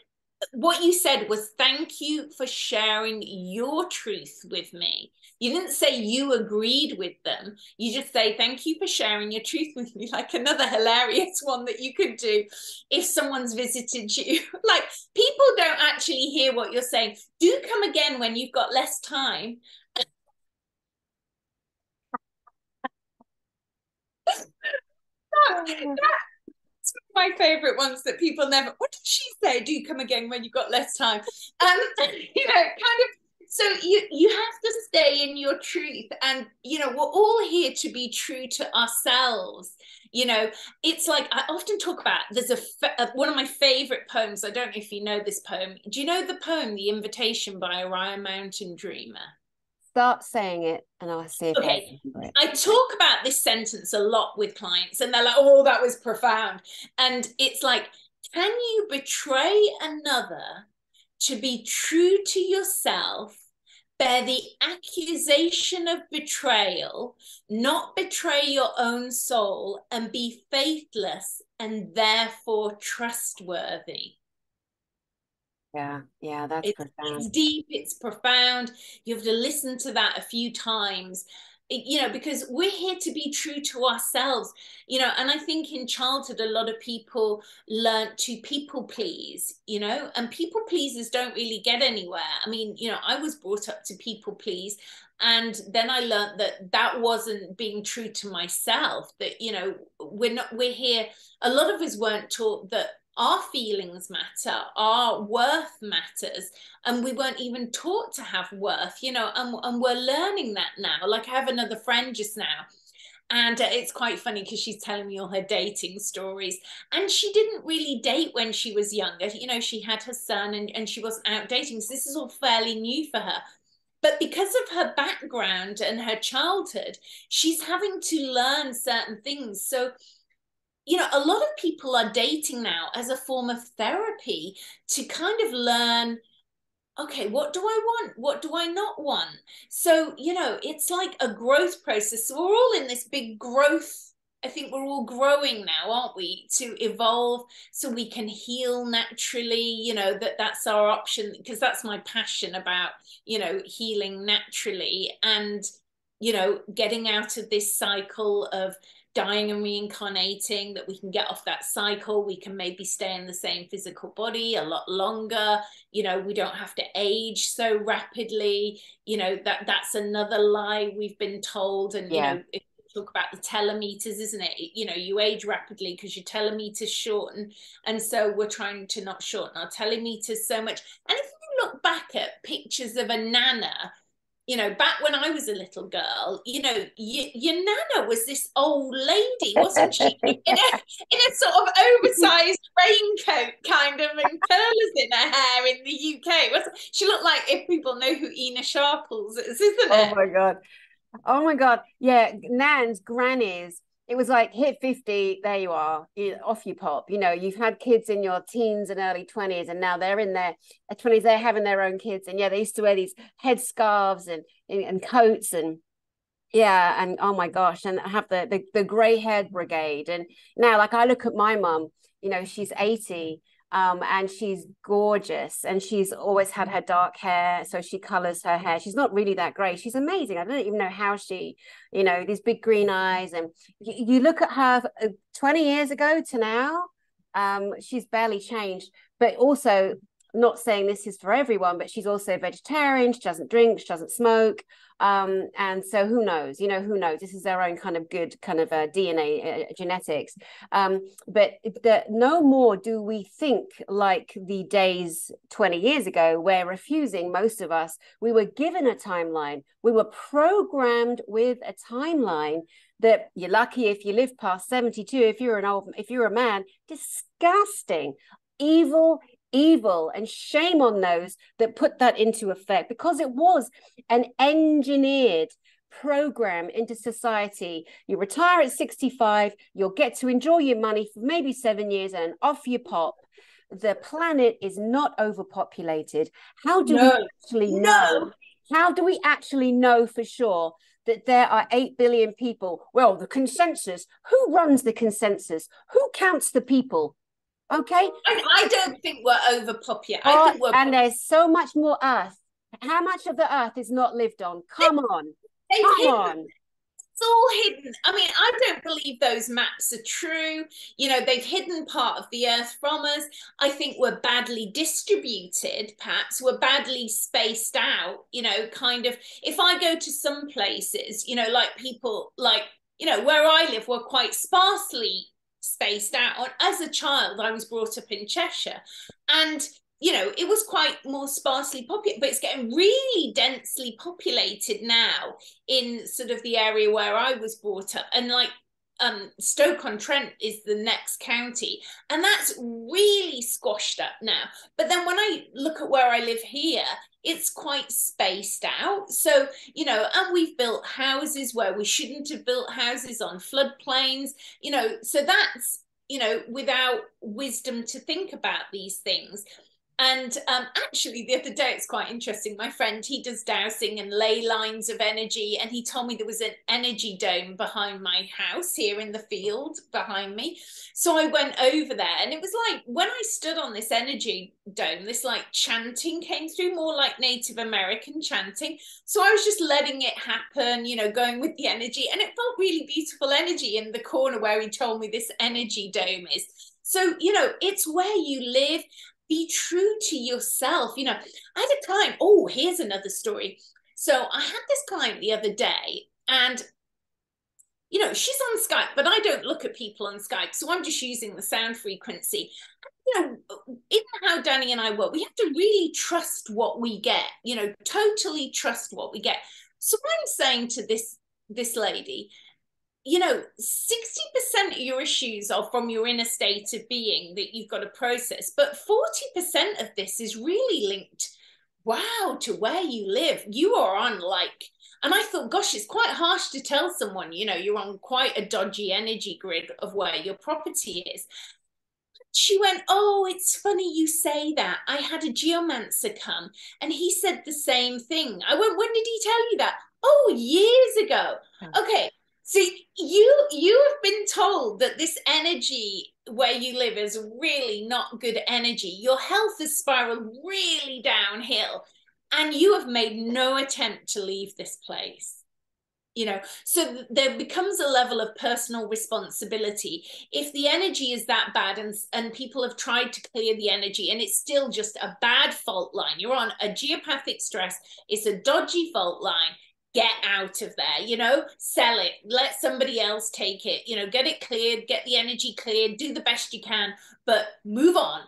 What you said was, thank you for sharing your truth with me. You didn't say you agreed with them. You just say, thank you for sharing your truth with me. Like another hilarious one that you could do if someone's visited you. Like, people don't actually hear what you're saying. Do come again when you've got less time. That's my favorite ones that people never, what did she say? Do come again when you've got less time. You know, kind of. So you have to stay in your truth, and you know, we're all here to be true to ourselves. You know, it's like I often talk about, there's one of my favorite poems. I don't know if you know this poem. Do you know the poem The Invitation by Orion Mountain Dreamer?
Start saying it and I'll see if
Okay, I talk about this sentence a lot with clients, and they're like, oh, that was profound. And it's like, can you betray another to be true to yourself, bear the accusation of betrayal, not betray your own soul, and be faithless and therefore trustworthy?
Yeah, that's profound.
It's deep, it's profound. You have to listen to that a few times, you know, because we're here to be true to ourselves, you know. And I think in childhood, a lot of people learn to people please, you know, and people pleasers don't really get anywhere. I mean, you know, I was brought up to people please. And then I learned that that wasn't being true to myself, that, you know, we're here. A lot of us weren't taught that our feelings matter, our worth matters, and we weren't even taught to have worth, you know, and we're learning that now. Like, I have another friend just now, and it's quite funny because she's telling me all her dating stories, and she didn't really date when she was younger. You know, she had her son, and she wasn't out dating, so this is all fairly new for her. But because of her background and her childhood, she's having to learn certain things. So, you know, a lot of people are dating now as a form of therapy to kind of learn, okay, what do I want? What do I not want? So, you know, it's like a growth process. So we're all in this big growth. I think we're all growing now, aren't we, to evolve so we can heal naturally. You know, that's our option, because that's my passion about, you know, healing naturally, and, you know, getting out of this cycle of dying and reincarnating, that we can get off that cycle. We can maybe stay in the same physical body a lot longer. You know, we don't have to age so rapidly. You know, that's another lie we've been told. And, you know, if we talk about the telemeters, isn't it? You know, you age rapidly because your telemeters shorten. And so we're trying to not shorten our telemeters so much. And if you look back at pictures of a nana, you know, back when I was a little girl, you know, your nana was this old lady, wasn't she? In a sort of oversized raincoat, kind of, and curlers in her hair in the UK. She looked like, if people know who Ina Sharples is, isn't it?
Oh my God. Oh my God. Yeah. Nans, grannies. It was like hit 50, there you are, off you pop. You know, you've had kids in your teens and early 20s, and now they're in their 20s, they're having their own kids. And yeah, they used to wear these headscarves and coats, and yeah, and oh my gosh, and have the gray haired brigade. And now, like, I look at my mum, you know, she's 80, and she's gorgeous, and she's always had her dark hair, so she colors her hair. She's not really that gray. She's amazing. I don't even know how she, you know, these big green eyes, and you look at her 20 years ago to now, she's barely changed. But also, not saying this is for everyone, but she's also vegetarian. She doesn't drink, she doesn't smoke. And so who knows, who knows, this is their own kind of good kind of DNA genetics. But no more do we think like the days 20 years ago where refusing, most of us, we were given a timeline, we were programmed with a timeline that you're lucky if you live past 72 if you're a man. Disgusting, evil, and shame on those that put that into effect, because it was an engineered program into society. You retire at 65, you'll get to enjoy your money for maybe 7 years, and off you pop. The planet is not overpopulated. How do we actually know? How do we actually know for sure that there are 8 billion people? Well, the consensus. Who runs the consensus? Who counts the people? Okay.
I don't think we're overpopulated. I think we're,
and there's so much more earth. How much of the earth is not lived on? Come on.
It's all hidden. I mean, I don't believe those maps are true. They've hidden part of the earth from us. I think we're badly distributed, perhaps. We're badly spaced out, kind of. If I go to some places, like people, like, where I live, we're quite sparsely spaced out. As a child, I was brought up in Cheshire, and it was quite more sparsely populated, but it's getting really densely populated now in sort of the area where I was brought up. And like Stoke-on-Trent is the next county, and that's really squashed up now. But then when I look at where I live here, it's quite spaced out. So, and we've built houses where we shouldn't have built houses, on floodplains, so that's, without wisdom to think about these things. And actually, the other day, it's quite interesting. My friend, he does dowsing and ley lines of energy. And he told me there was an energy dome behind my house here in the field behind me. So I went over there, and it was like, when I stood on this energy dome, this like chanting came through, more like Native American chanting. So I was just letting it happen, going with the energy. And it felt really beautiful energy in the corner where he told me this energy dome is. So, it's where you live. Be true to yourself. I had a client. Oh, here's another story. So I had this client the other day, and she's on Skype, but I don't look at people on Skype, so I'm just using the sound frequency. Even how Dani and I work, we have to really trust what we get. Totally trust what we get. So I'm saying to this lady, 60% of your issues are from your inner state of being that you've got to process, but 40% of this is really linked, wow, to where you live. You are on and I thought, gosh, it's quite harsh to tell someone, you're on quite a dodgy energy grid of where your property is. She went, oh, it's funny you say that. I had a geomancer come, and he said the same thing. I went, when did he tell you that? Oh, years ago. Okay. See, you have been told that this energy where you live is really not good energy. Your health has spiraled really downhill, and you have made no attempt to leave this place. So there becomes a level of personal responsibility. If the energy is that bad, and people have tried to clear the energy, and it's still just a bad fault line, you're on a geopathic stress, it's a dodgy fault line, get out of there, sell it, let somebody else take it, get it cleared, get the energy cleared, do the best you can, but move on.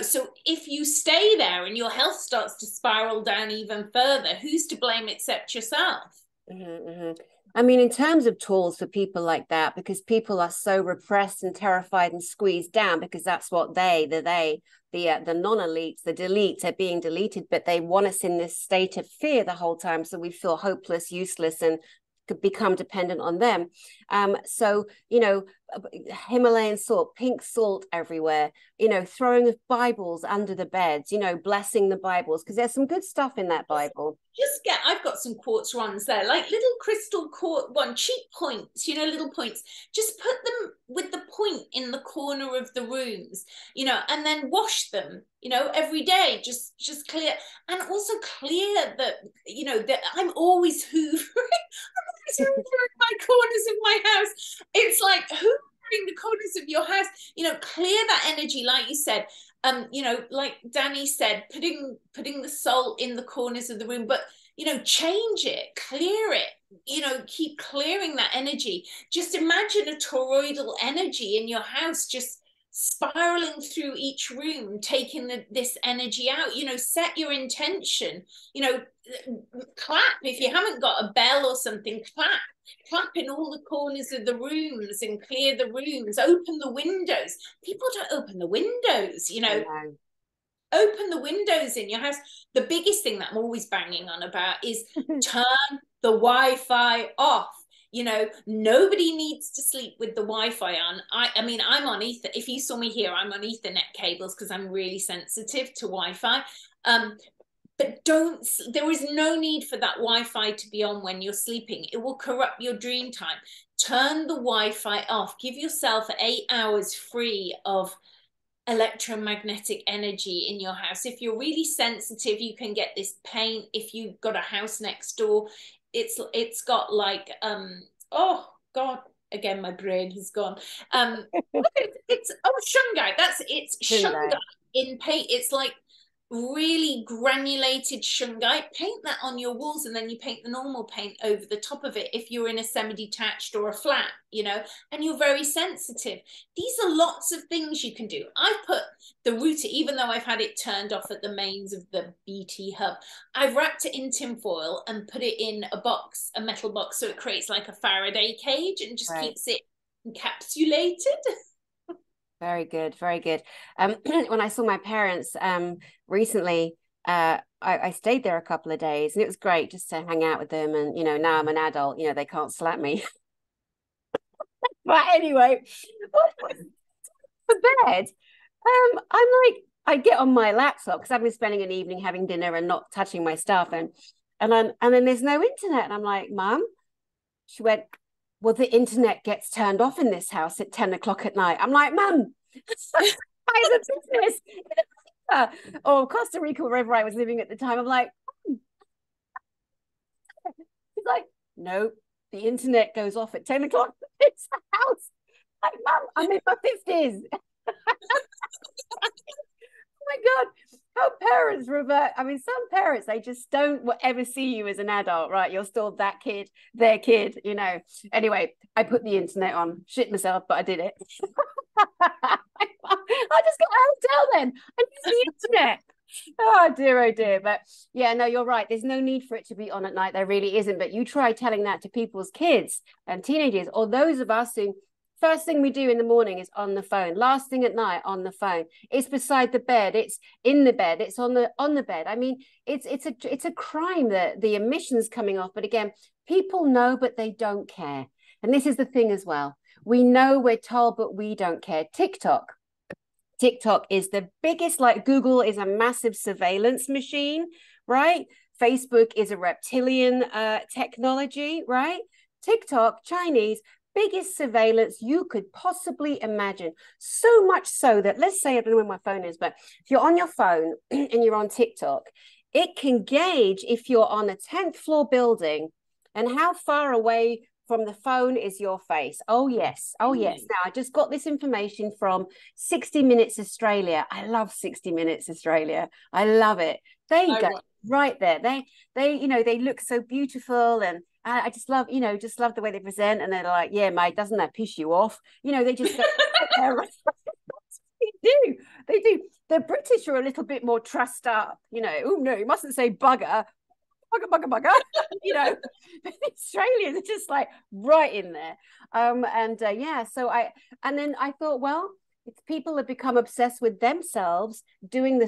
So if you stay there and your health starts to spiral down even further, who's to blame except yourself?
I mean, in terms of tools for people like that, because people are so repressed and terrified and squeezed down, because that's what the non-elites, the deletes are being deleted, but they want us in this state of fear the whole time. So we feel hopeless, useless, and could become dependent on them. So, Himalayan salt, pink salt everywhere, throwing of Bibles under the beds, blessing the Bibles, because there's some good stuff in that Bible.
I've got some quartz ones there, like little crystal quartz one, cheap points, little points. Just put them with the point in the corner of the rooms, and then wash them, every day. Just clear, and also clear that I'm always hoovering. I'm always hoovering my corners of my house. It's like hoovering the corners of your house. Clear that energy, like you said. You know, like Dani said, putting the salt in the corners of the room, but you know, change it, clear it, you know, keep clearing that energy. Just imagine a toroidal energy in your house, just spiraling through each room, taking this energy out. You know, set your intention, you know, clap. If you haven't got a bell or something, clap in all the corners of the rooms and clear the rooms, open the windows. People don't open the windows, you know. Open the windows in your house. The biggest thing that I'm always banging on about is turn the Wi-Fi off. You know, nobody needs to sleep with the Wi-Fi on. I mean, I'm on Ether. If you saw me here, I'm on Ethernet cables because I'm really sensitive to Wi-Fi. But there is no need for that Wi-Fi to be on when you're sleeping. It will corrupt your dream time. Turn the Wi-Fi off. Give yourself 8 hours free of electromagnetic energy in your house. If you're really sensitive, you can get this paint. If you've got a house next door, it's got like oh god, again my brain has gone. It's shungite. It's shungite in paint. It's like really granulated shungite. Paint that on your walls, and then you paint the normal paint over the top of it if you're in a semi-detached or a flat, you know, and you're very sensitive. These are lots of things you can do. I've put the router, even though I've had it turned off at the mains of the BT hub, I've wrapped it in tin foil and put it in a box, a metal box, so it creates like a Faraday cage and just keeps it encapsulated.
Very good, very good. When I saw my parents recently, I stayed there a couple of days, and it was great just to hang out with them. And you know, now I'm an adult, you know, they can't slap me. But anyway, for bed, I'm like, I get on my laptop because I've been spending an evening having dinner and not touching my stuff, and then there's no internet, and I'm like, Mum. She went, well, the internet gets turned off in this house at 10 o'clock at night. I'm like, Mum, I have a business. Or Costa Rica, wherever I was living at the time. I'm like, she's like, no, the internet goes off at 10 o'clock. It's a house. Like, Mum, I'm in my 50s. Oh my God. How parents revert. I mean, some parents, they just don't ever see you as an adult, right? You're still that kid, their kid, you know. Anyway, I put the internet on, shit myself, but I did it. I just got a hotel then. I used the internet. Oh dear. But yeah, no, you're right. There's no need for it to be on at night. There really isn't. But you try telling that to people's kids and teenagers, or those of us who first thing we do in the morning is on the phone. Last thing at night on the phone. It's beside the bed. It's in the bed. It's on the bed. I mean, it's a crime that the emissions coming off. But again, people know, but they don't care. And this is the thing as well. We know, we're told, but we don't care. TikTok is the biggest, like Google is a massive surveillance machine, right? Facebook is a reptilian technology, right? TikTok, Chinese, biggest surveillance you could possibly imagine. So much so that, let's say, I don't know where my phone is, but if you're on your phone and you're on TikTok, it can gauge if you're on a 10th floor building and how far away from the phone is your face. Oh, yes. Oh, yes. Now, I just got this information from 60 Minutes Australia. I love 60 Minutes Australia. I love it. There you go. Right there. They, you know, they look so beautiful, and I just love, you know, just love the way they present. And they're like, yeah, mate, doesn't that piss you off? You know, they just go, they do. The British are a little bit more trussed up, you know. Oh, no, you mustn't say bugger. Bugger. You know, Australians are just like right in there. Yeah, so then I thought, well, it's people have become obsessed with themselves doing the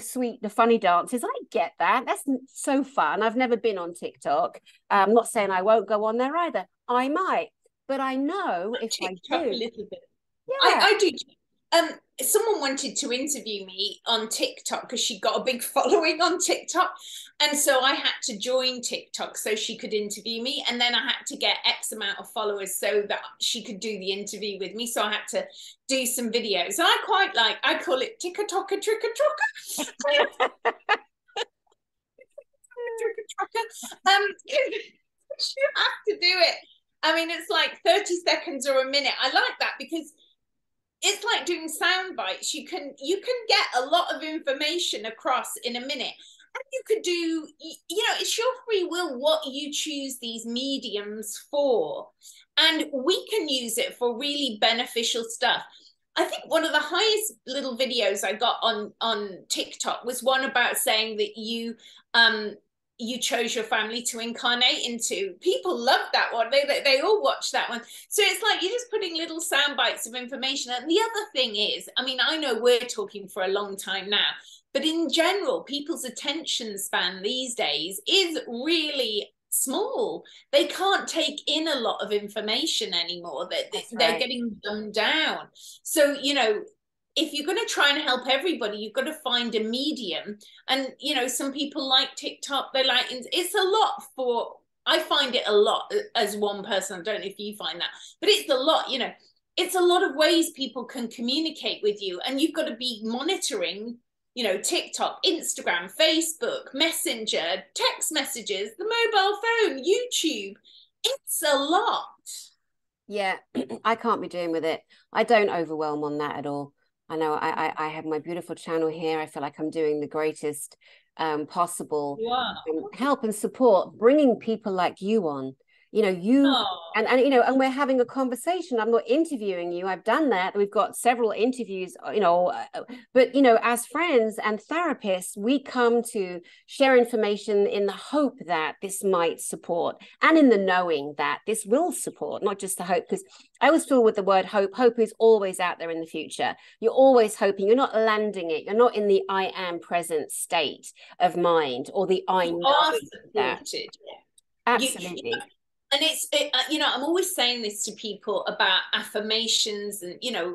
funny dances. I get that. That's so fun. I've never been on TikTok. I'm not saying I won't go on there either. I might, but I know if
TikTok
I do
a little bit.
Yeah,
I do. Someone wanted to interview me on TikTok because she got a big following on TikTok, and so I had to join TikTok so she could interview me, and then I had to get X amount of followers so that she could do the interview with me. So I had to do some videos, and I call it TikTok a trick a trocker. You have to do it. I mean, it's like 30 seconds or a minute. I like that because it's like doing sound bites. You can get a lot of information across in a minute. And you could do, it's your free will what you choose these mediums for. And we can use it for really beneficial stuff. I think one of the highest little videos I got on TikTok was one about saying that you chose your family to incarnate into. People love that one. They all watch that one. So it's like you're just putting little sound bites of information. And the other thing is, I mean, I know we're talking for a long time now, but in general, people's attention span these days is really small. They can't take in a lot of information anymore. They're getting dumbed down. So, if you're going to try and help everybody, you've got to find a medium. And, some people like TikTok, they like, it's a lot for, I find it a lot as one person. I don't know if you find that, but it's a lot, it's a lot of ways people can communicate with you. And you've got to be monitoring, TikTok, Instagram, Facebook, Messenger, text messages, the mobile phone, YouTube. It's a lot.
Yeah, I can't be doing with it. I don't overwhelm on that at all. I know I have my beautiful channel here. I feel like I'm doing the greatest possible help and support, bringing people like you on. And we're having a conversation. I'm not interviewing you. I've done that. We've got several interviews, but as friends and therapists, we come to share information in the hope that this might support, and in the knowing that this will support, not just the hope. Because I always feel with the word hope is always out there in the future. You're always hoping. You're not landing it. You're not in the I am present state of mind, or the I know that. Absolutely.
And I'm always saying this to people about affirmations, and even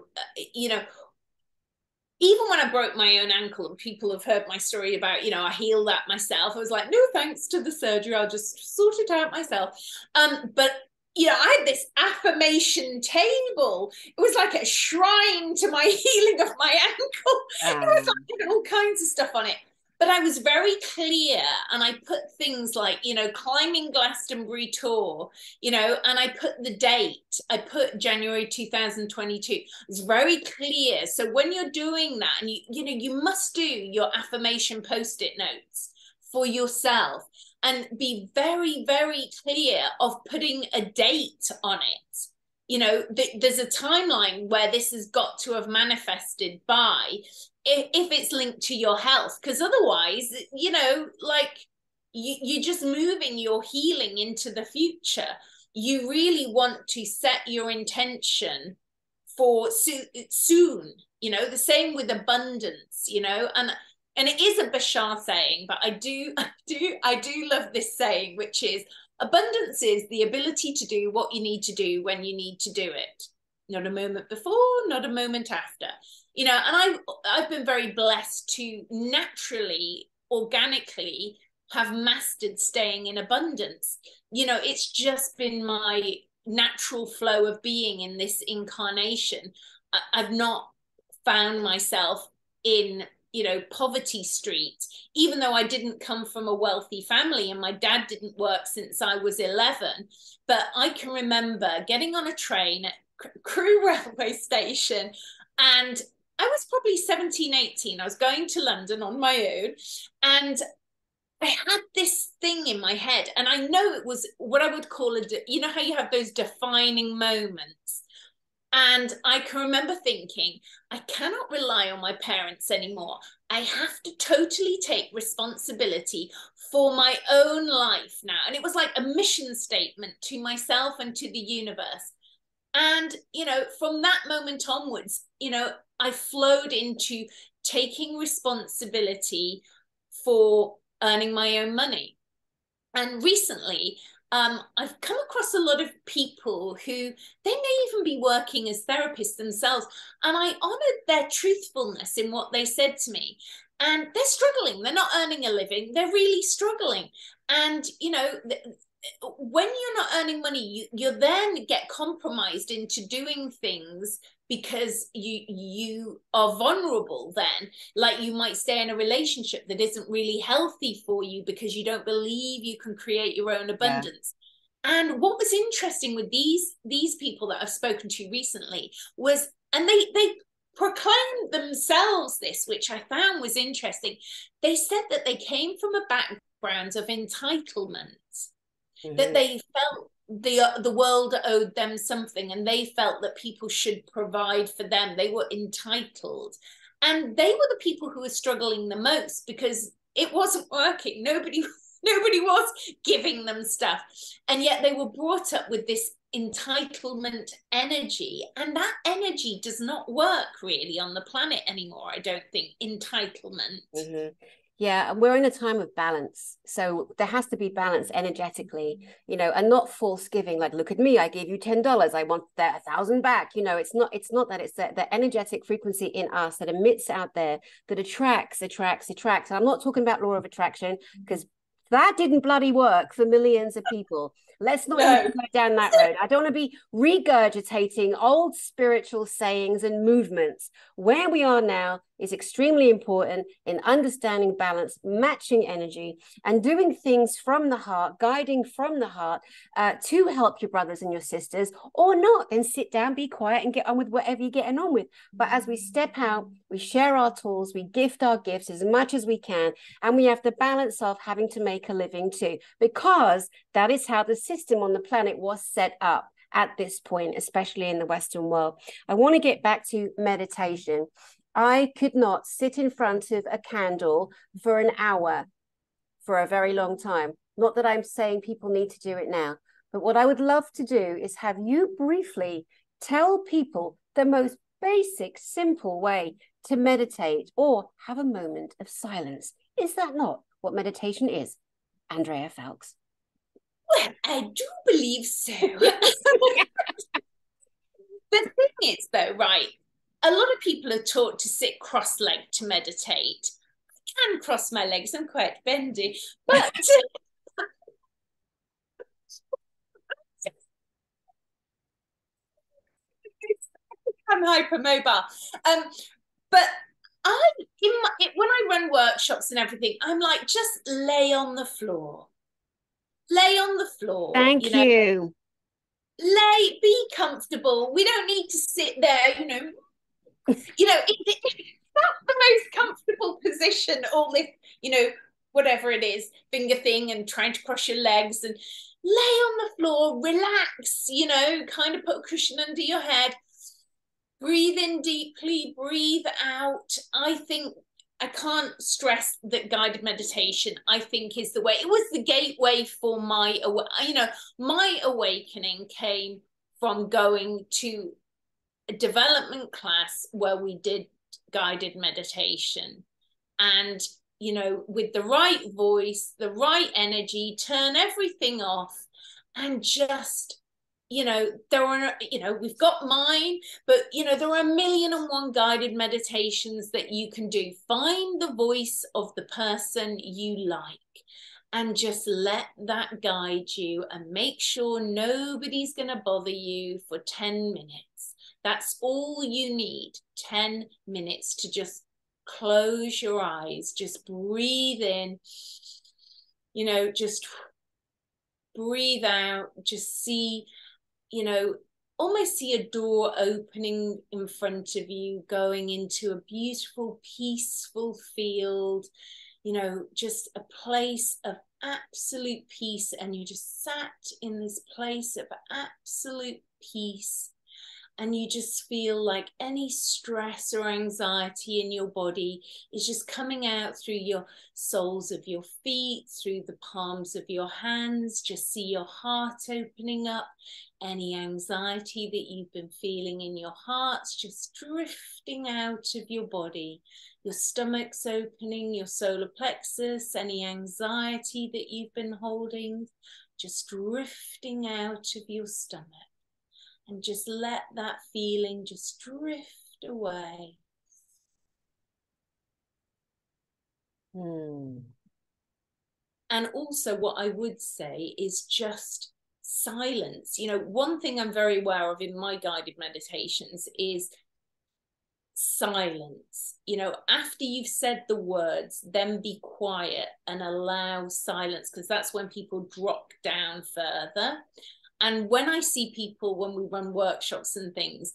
when I broke my own ankle, and people have heard my story about, I healed that myself. I was like, no thanks to the surgery, I'll just sort it out myself. But I had this affirmation table. It was like a shrine to my healing of my ankle. It was like all kinds of stuff on it. But I was very clear, and I put things like, climbing Glastonbury tour, and I put the date. I put January 2022. It's very clear. So when you're doing that, and you must do your affirmation post-it notes for yourself, and be very, very clear of putting a date on it. There's a timeline where this has got to have manifested by, if it's linked to your health, because otherwise, you're just moving your healing into the future. You really want to set your intention for soon, the same with abundance, and it is a Bashar saying, but I do love this saying, which is, abundance is the ability to do what you need to do when you need to do it. Not a moment before, not a moment after. And I've been very blessed to naturally, organically have mastered staying in abundance. It's just been my natural flow of being in this incarnation. I've not found myself in, poverty street, even though I didn't come from a wealthy family and my dad didn't work since I was 11. But I can remember getting on a train at Crewe railway station, and I was probably 17, 18. I was going to London on my own, and I had this thing in my head, and I know it was what I would call how you have those defining moments. And I can remember thinking, I cannot rely on my parents anymore. I have to totally take responsibility for my own life now. And it was like a mission statement to myself and to the universe. And, from that moment onwards, I flowed into taking responsibility for earning my own money. And recently, I've come across a lot of people who, they may even be working as therapists themselves, and I honored their truthfulness in what they said to me. And they're struggling. They're not earning a living. They're really struggling. And, when you're not earning money, you then get compromised into doing things because you are vulnerable then. Like, you might stay in a relationship that isn't really healthy for you because you don't believe you can create your own abundance. And what was interesting with these people that I've spoken to recently was, and they proclaimed themselves this, which I found was interesting. They said that they came from a background of entitlement, that they felt the world owed them something, and they felt that people should provide for them. They were entitled, and they were the people who were struggling the most because it wasn't working. Nobody was giving them stuff, and yet they were brought up with this entitlement energy, and that energy does not work really on the planet anymore. I don't think entitlement.
Yeah, we're in a time of balance. So there has to be balance energetically, and not false giving. Like, look at me, I gave you $10. I want that 1,000 back. It's not that. It's the energetic frequency in us that emits out there that attracts. And I'm not talking about law of attraction, because that didn't bloody work for millions of people. Let's not even go down that road. I don't want to be regurgitating old spiritual sayings and movements. Where we are now is extremely important in understanding balance, matching energy, and doing things from the heart, guiding from the heart, to help your brothers and your sisters, or not, and sit down, be quiet, and get on with whatever you're getting on with. But as we step out, we share our tools, we gift our gifts as much as we can, and we have the balance of having to make a living too, because that is how the system on the planet was set up at this point, especially in the Western world. I want to get back to meditation. I could not sit in front of a candle for an hour for a very long time. Not that I'm saying people need to do it now, but what I would love to do is have you briefly tell people the most basic, simple way to meditate or have a moment of silence. Is that not what meditation is, Andrea Foulkes?
Well, I do believe so. The thing is, though, right, a lot of people are taught to sit cross-legged to meditate. I can cross my legs, I'm quite bendy, but I'm hypermobile. But when I run workshops and everything, I'm like, just lay on the floor. Lay on the floor.
Thank you.
Be comfortable. We don't need to sit there, it's not the most comfortable position, all this, whatever it is, finger thing and trying to cross your legs, and lay on the floor, relax, kind of put a cushion under your head, breathe in deeply, breathe out. I can't stress that guided meditation, I think, is the way. It was the gateway for my awakening came from going to a development class where we did guided meditation, and with the right voice, the right energy, turn everything off, and just there are, we've got mine, but there are 1,000,001 guided meditations that you can do. Find the voice of the person you like and just let that guide you, and make sure nobody's going to bother you for 10 minutes. That's all you need, 10 minutes to just close your eyes, just breathe in, just breathe out, just see, almost see a door opening in front of you, going into a beautiful, peaceful field, just a place of absolute peace. And you just sat in this place of absolute peace. And you just feel like any stress or anxiety in your body is just coming out through your soles of your feet, through the palms of your hands. Just see your heart opening up. Any anxiety that you've been feeling in your heart's just drifting out of your body. Your stomach's opening, your solar plexus, any anxiety that you've been holding, just drifting out of your stomach. And just let that feeling just drift away. And also what I would say is just silence. One thing I'm very aware of in my guided meditations is silence. You know, after you've said the words, then be quiet and allow silence, because that's when people drop down further. And when I see people, when we run workshops and things,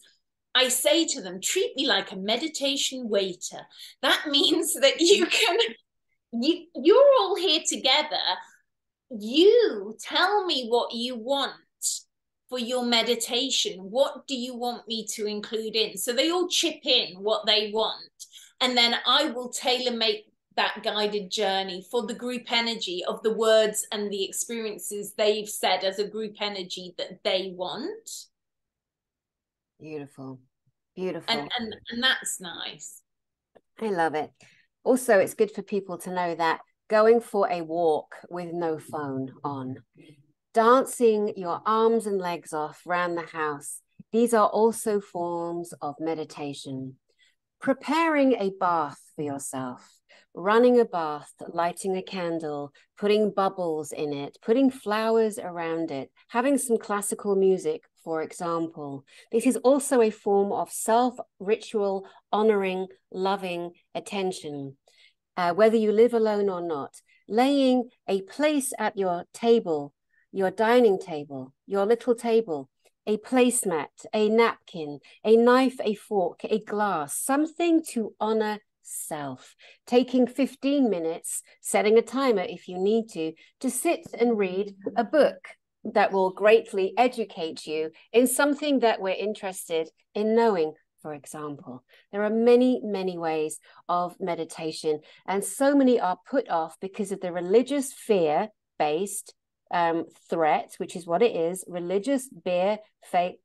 I say to them, treat me like a meditation waiter. That means that you're all here together. You tell me what you want for your meditation. What do you want me to include in? So they all chip in what they want. And then I will tailor make that guided journey for the group energy of the words and the experiences they've said as a group energy that they want.
Beautiful. Beautiful.
And that's nice.
I love it. Also, it's good for people to know that going for a walk with no phone on, dancing your arms and legs off around the house, these are also forms of meditation. Preparing a bath for yourself, running a bath, lighting a candle, putting bubbles in it, putting flowers around it, having some classical music, for example. This is also a form of self-ritual, honoring, loving attention. Whether you live alone or not, laying a place at your table, your dining table, your little table, a placemat, a napkin, a knife, a fork, a glass, something to honor self. Taking 15 minutes, setting a timer if you need to sit and read a book that will greatly educate you in something that we're interested in knowing. For example, there are many, many ways of meditation, and so many are put off because of the religious fear-based threat, which is what it is, religious beer. It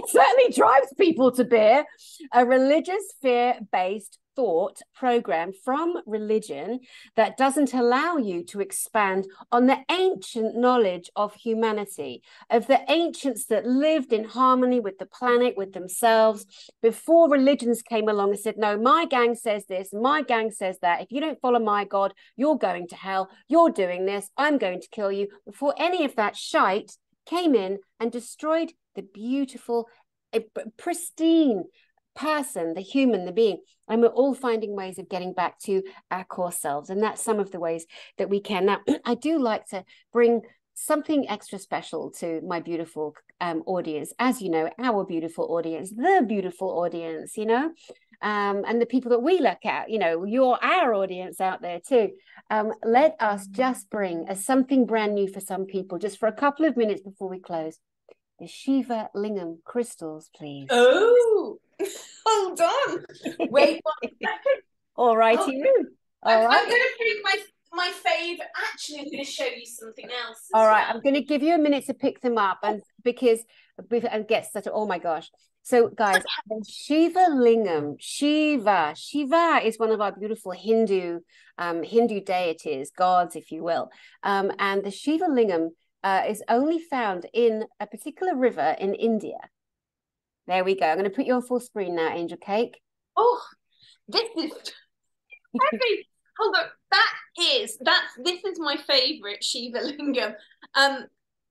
certainly drives people to beer. A religious fear-based thought program from religion that doesn't allow you to expand on the ancient knowledge of humanity, of the ancients that lived in harmony with the planet, with themselves, before religions came along and said, no, my gang says this, my gang says that. If you don't follow my God, you're going to hell. You're doing this. I'm going to kill you. Before any of that shite came in and destroyed the beautiful, pristine person, the human, the being. And we're all finding ways of getting back to our core selves. And that's some of the ways that we can. Now, I do like to bring something extra special to my beautiful audience. As you know, our beautiful audience, the beautiful audience, you know, and the people that we look at, you know, you're our audience out there too. Let us just bring something brand new for some people, just for a couple of minutes before we close. The Shiva Lingam crystals, please.
Oh, hold on. Wait 1 second.
All righty. All right.
I'm going to bring my favorite. Actually, I'm going to show you something else.
All right. I'm going to give you a minute to pick them up, and get such. Oh my gosh. So, guys, the Shiva Lingam, Shiva is one of our beautiful Hindu deities, gods, if you will, and the Shiva Lingam is only found in a particular river in India. There we go. I'm going to put you on full screen now, Angel Cake.
Oh, this is heavy. Hold on. This is my favorite Shiva Lingam.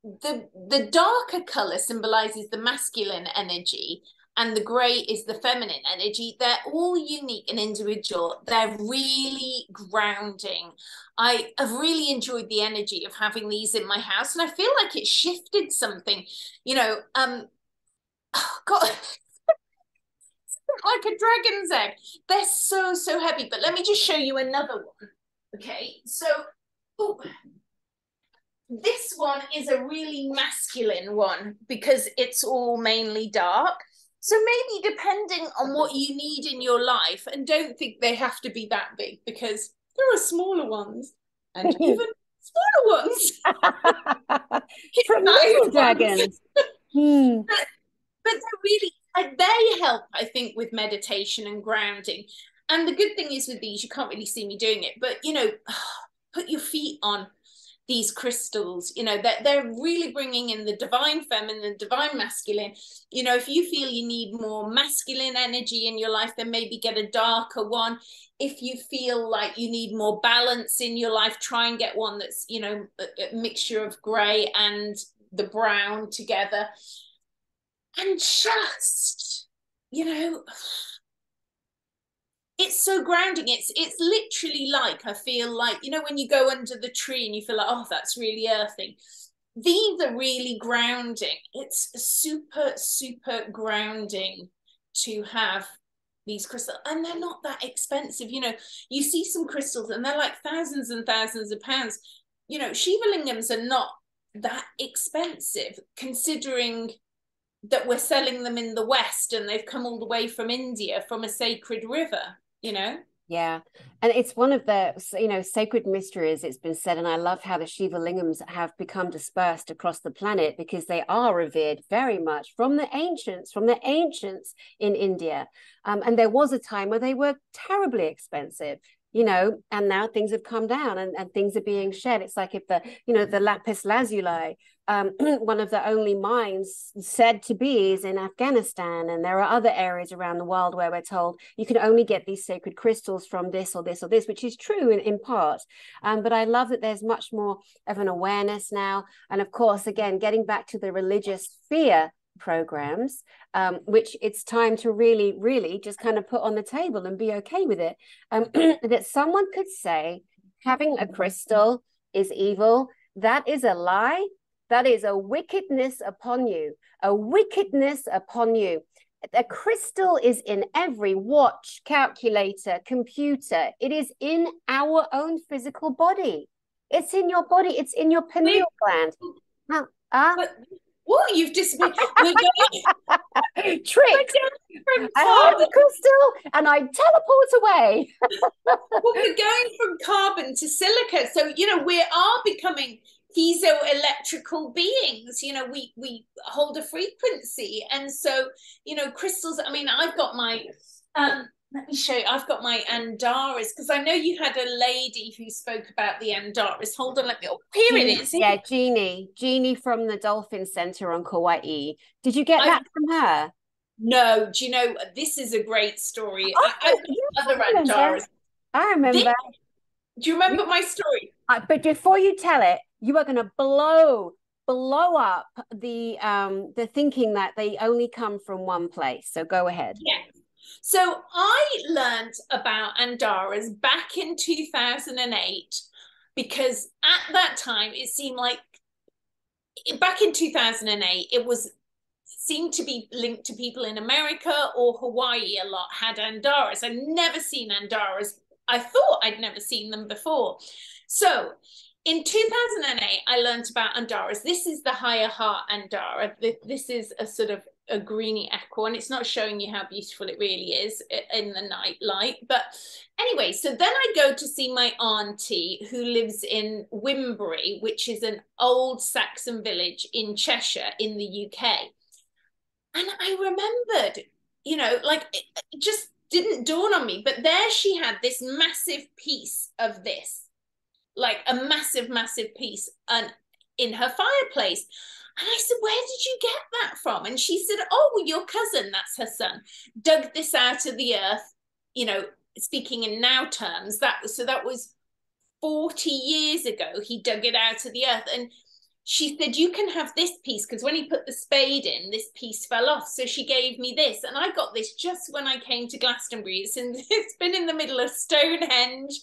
The darker color symbolizes the masculine energy, and the gray is the feminine energy. They're all unique and individual. They're really grounding. I have really enjoyed the energy of having these in my house, and I feel like it shifted something, you know, God, like a dragon's egg. They're so heavy, but let me just show you another one. Okay, so this one is a really masculine one because it's all mainly dark. So maybe depending on what you need in your life, and don't think they have to be that big, because there are smaller ones and even smaller ones.
From little dragons.
But they're really, they help, I think, with meditation and grounding. And the good thing is with these, you can't really see me doing it, but, you know, put your feet on these crystals, you know, that they're really bringing in the divine feminine, the divine masculine. You know, if you feel you need more masculine energy in your life, then maybe get a darker one. If you feel like you need more balance in your life, try and get one that's, you know, a mixture of gray and the brown together. And just you know, it's so grounding. It's literally like, I feel like, you know, when you go under the tree and you feel like, oh, that's really earthing. These are really grounding. It's super, super grounding to have these crystals, and they're not that expensive. You know, you see some crystals and they're like thousands and thousands of pounds. You know, Shiva lingams are not that expensive, considering that we're selling them in the West and they've come all the way from India, from a sacred river, you know?
Yeah. And it's one of the, sacred mysteries, it's been said. And I love how the Shiva lingams have become dispersed across the planet, because they are revered very much from the ancients in India. And there was a time where they were terribly expensive, and now things have come down, and things are being shed. It's like if the lapis lazuli, one of the only mines said to be, is in Afghanistan, and there are other areas around the world where we're told you can only get these sacred crystals from this or this or this, which is true in part. But I love that there's much more of an awareness now. And of course, again, getting back to the religious fear programs, which it's time to really, really just kind of put on the table and be okay with it. That someone could say having a crystal is evil. That is a lie. That is a wickedness upon you, a wickedness upon you. A crystal is in every watch, calculator, computer. It is in our own physical body. It's in your body. It's in your pineal gland.
What? You've disappeared. We're going
trick. I hold the crystal and I teleport away.
Well, we're going from carbon to silica. So, we are becoming piezoelectrical beings. We hold a frequency. And so, crystals, I mean, I've got my let me show you. I've got my Andaras, because I know you had a lady who spoke about the Andaras. Hold on, here it is.
Yeah, Jeannie from the Dolphin Center on Kauai. Did you get that from her?
No, do you know, this is a great story. I've got other Andaras.
I remember.
Do you remember my story?
But before you tell it, you are going to blow up the thinking that they only come from one place. So go ahead.
Yeah. So I learned about Andaras back in 2008, because at that time it seemed like, back in 2008, seemed to be linked to people in America or Hawaii a lot had Andaras. I'd never seen Andaras. I thought I'd never seen them before. So in 2008, I learned about Andaras. This is the higher heart Andara. This is a sort of a greeny acorn. It's not showing you how beautiful it really is in the night light. But anyway, so then I go to see my auntie, who lives in Wimbury, which is an old Saxon village in Cheshire in the UK. And I remembered, it just didn't dawn on me. But there she had this massive piece of this, like a massive, massive piece in her fireplace. And I said, where did you get that from? And she said, oh, well, your cousin, that's her son, dug this out of the earth, speaking in now terms. That was 40 years ago. He dug it out of the earth. And she said, you can have this piece, because when he put the spade in, this piece fell off. So she gave me this. And I got this just when I came to Glastonbury. It's been in the middle of Stonehenge,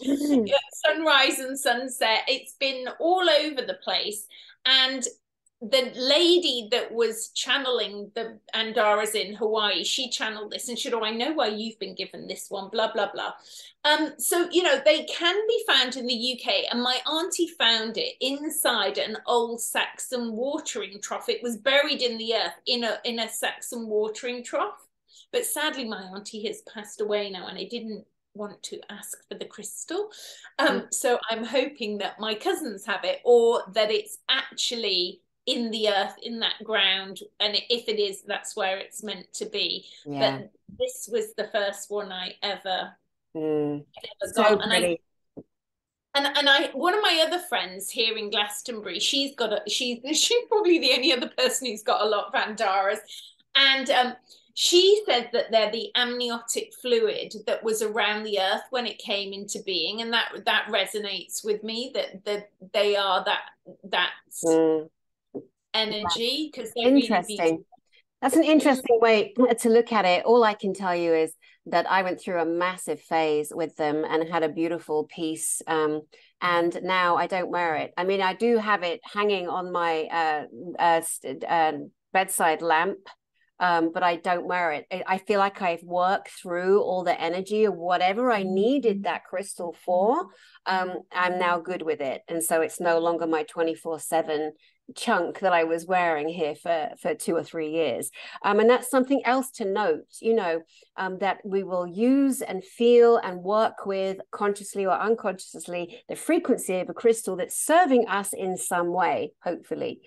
sunrise and sunset. It's been all over the place. And the lady that was channeling the Andaras in Hawaii, she channeled this and said, oh, I know why you've been given this one, blah, blah, blah. So, they can be found in the UK. And my auntie found it inside an old Saxon watering trough. It was buried in the earth in a Saxon watering trough. But sadly, my auntie has passed away now, and I didn't want to ask for the crystal. So I'm hoping that my cousins have it, or that it's actually in the earth, in that ground, and if it is, that's where it's meant to be. But this was the first one I ever got. And I one of my other friends here in Glastonbury, she's probably the only other person who's got a lot of Andaras, and she said that they're the amniotic fluid that was around the earth when it came into being, and that resonates with me, that they are that energy, because they're
interesting.
Really
That's an interesting way to look at it. All I can tell you is that I went through a massive phase with them and had a beautiful piece. And now I don't wear it. I mean, I do have it hanging on my bedside lamp, but I don't wear it. I feel like I've worked through all the energy of whatever I needed that crystal for. I'm now good with it. And so it's no longer my 24/7 chunk that I was wearing here for 2 or 3 years. And that's something else to note, that we will use and feel and work with consciously or unconsciously the frequency of a crystal that's serving us in some way, hopefully,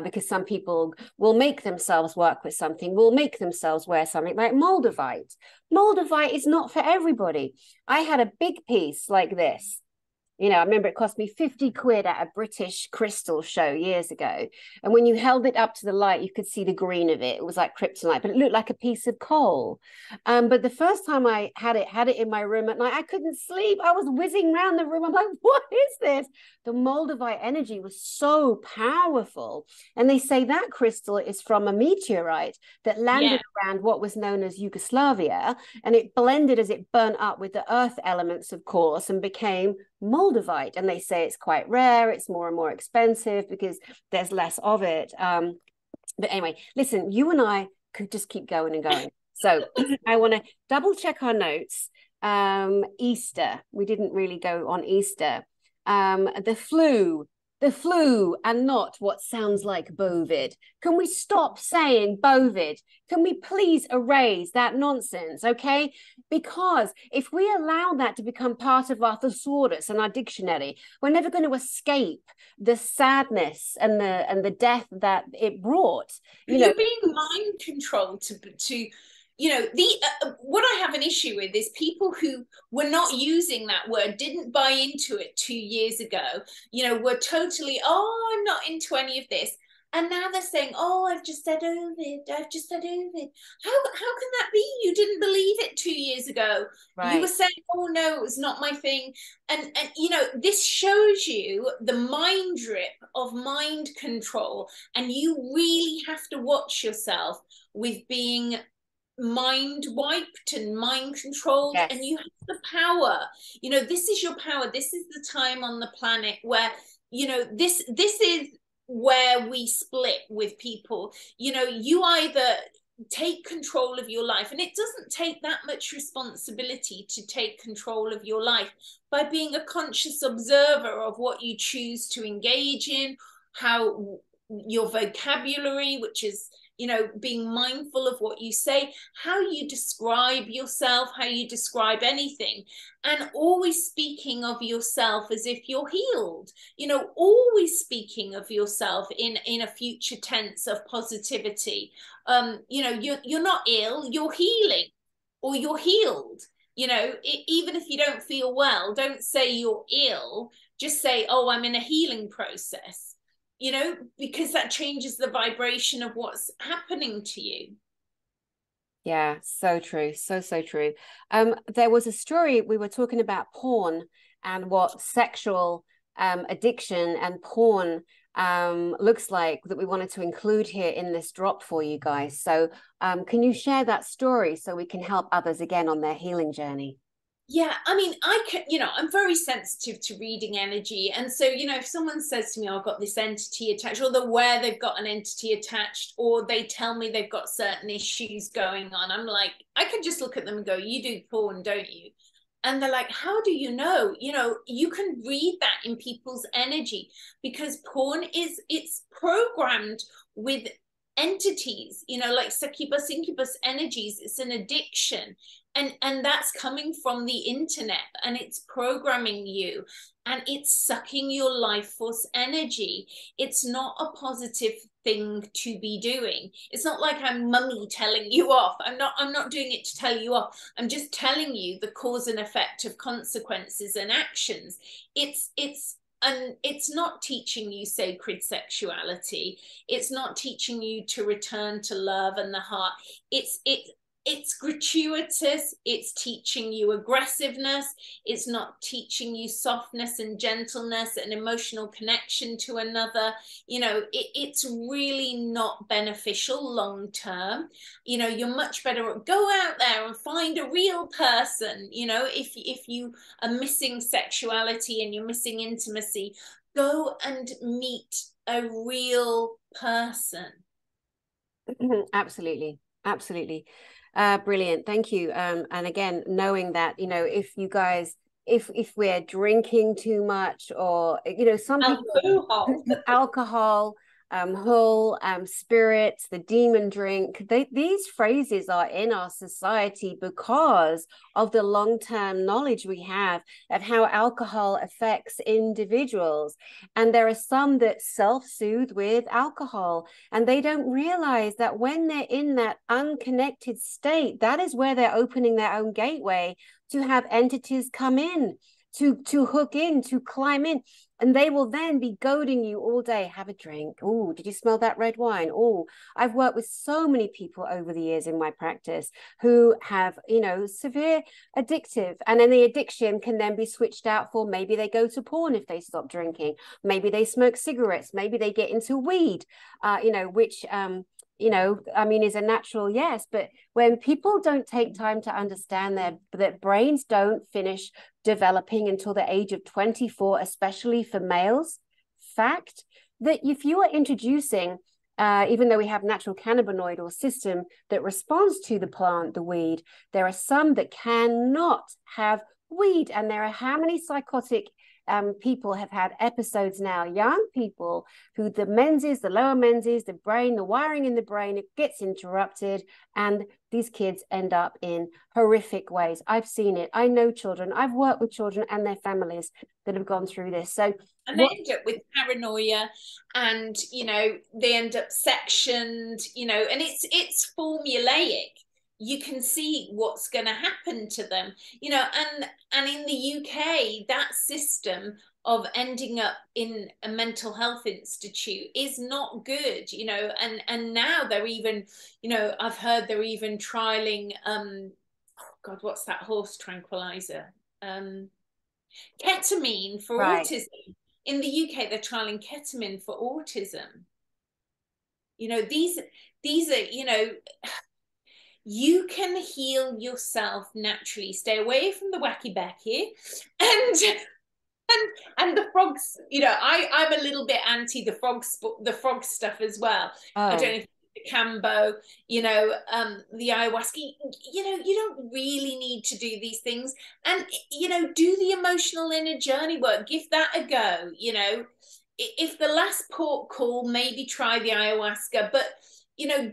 because some people will make themselves work with something, will make themselves wear something like Moldavite. Moldavite is not for everybody. I had a big piece like this. I remember it cost me 50 quid at a British crystal show years ago. And when you held it up to the light, you could see the green of it. It was like kryptonite, but it looked like a piece of coal. But the first time I had it in my room at night, I couldn't sleep. I was whizzing around the room. I'm like, what is this? The Moldavite energy was so powerful. And they say that crystal is from a meteorite that landed around what was known as Yugoslavia. And it blended as it burnt up with the earth elements, of course, and became Moldavite. And they say it's quite rare. It's more and more expensive because there's less of it. But anyway, listen, you and I could just keep going and going. So I want to double check our notes. Easter, we didn't really go on Easter. The flu, and not what sounds like bovid. Can we stop saying bovid? Can we please erase that nonsense, okay? Because if we allow that to become part of our thesaurus and our dictionary, we're never going to escape the sadness and the death that it brought.
You're being mind controlled to what I have an issue with is people who were not using that word, didn't buy into it 2 years ago, were totally, I'm not into any of this. And now they're saying, I've just had Ovid. How can that be? You didn't believe it 2 years ago. Right. You were saying, no, it was not my thing. And this shows you the mind rip of mind control. And you really have to watch yourself with being mind wiped and mind controlled. Yes. And you have the power. This is your power. This is the time on the planet where, this is where we split with people. You either take control of your life, and it doesn't take that much responsibility to take control of your life by being a conscious observer of what you choose to engage in, how your vocabulary, which is being mindful of what you say, how you describe yourself, how you describe anything, and always speaking of yourself as if you're healed, always speaking of yourself in a future tense of positivity. You're not ill, you're healing, or you're healed. Even if you don't feel well, don't say you're ill, just say, I'm in a healing process. Because that changes the vibration of what's happening to you.
Yeah, so true. So true. There was a story, we were talking about porn and what sexual addiction and porn looks like, that we wanted to include here in this drop for you guys. So can you share that story so we can help others again on their healing journey?
Yeah, I mean, I'm very sensitive to reading energy. And so, if someone says to me, I've got this entity attached, or they're aware they've got an entity attached, or they tell me they've got certain issues going on, I'm like, I can just look at them and go, you do porn, don't you? And they're like, how do you know? You can read that in people's energy, because porn it's programmed with entities, like succubus, incubus energies. It's an addiction. And that's coming from the internet, and it's programming you, and it's sucking your life force energy. It's not a positive thing to be doing. It's not like I'm mummy telling you off. I'm not doing it to tell you off. I'm just telling you the cause and effect of consequences and actions. And it's not teaching you sacred sexuality. It's not teaching you to return to love and the heart. It's it's gratuitous. It's teaching you aggressiveness. It's not teaching you softness and gentleness and emotional connection to another. It's really not beneficial long term. You're much better at go out there and find a real person. If you are missing sexuality and you're missing intimacy, go and meet a real person.
Absolutely. Absolutely. Brilliant. Thank you. And again, knowing that, if we're drinking too much, or, some people, alcohol, whole, spirits, the demon drink, these phrases are in our society because of the long-term knowledge we have of how alcohol affects individuals. And there are some that self-soothe with alcohol, and they don't realize that when they're in that unconnected state, that is where they're opening their own gateway to have entities come in, to hook in, to climb in. And they will then be goading you all day. Have a drink. Oh, did you smell that red wine? Oh, I've worked with so many people over the years in my practice who have, severe addictive. And then the addiction can then be switched out for, maybe they go to porn if they stop drinking. Maybe they smoke cigarettes. Maybe they get into weed, which is a natural yes. But when people don't take time to understand that brains don't finish developing until the age of 24, especially for males, fact that if you are introducing, even though we have natural cannabinoidal system that responds to the plant, the weed, there are some that cannot have weed. And there are how many psychotic people have had episodes now, young people who the menses, the lower menses, the brain, the wiring in the brain, it gets interrupted, and these kids end up in horrific ways. I've seen it. I know children. I've worked with children and their families that have gone through this. So
and they end up with paranoia, and they end up sectioned, and it's formulaic. You can see what's going to happen to them, and in the UK, that system of ending up in a mental health institute is not good, and now they're even, I've heard they're even trialing, oh God, what's that horse tranquilizer? Ketamine for autism. In the UK, they're trialing ketamine for autism. These are, you can heal yourself naturally. Stay away from the wacky Becky and the frogs. I'm a little bit anti the frog stuff as well. I don't know if the Cambo, the ayahuasca. You don't really need to do these things, and do the emotional inner journey work. Give that a go. If the last port call, maybe try the ayahuasca, but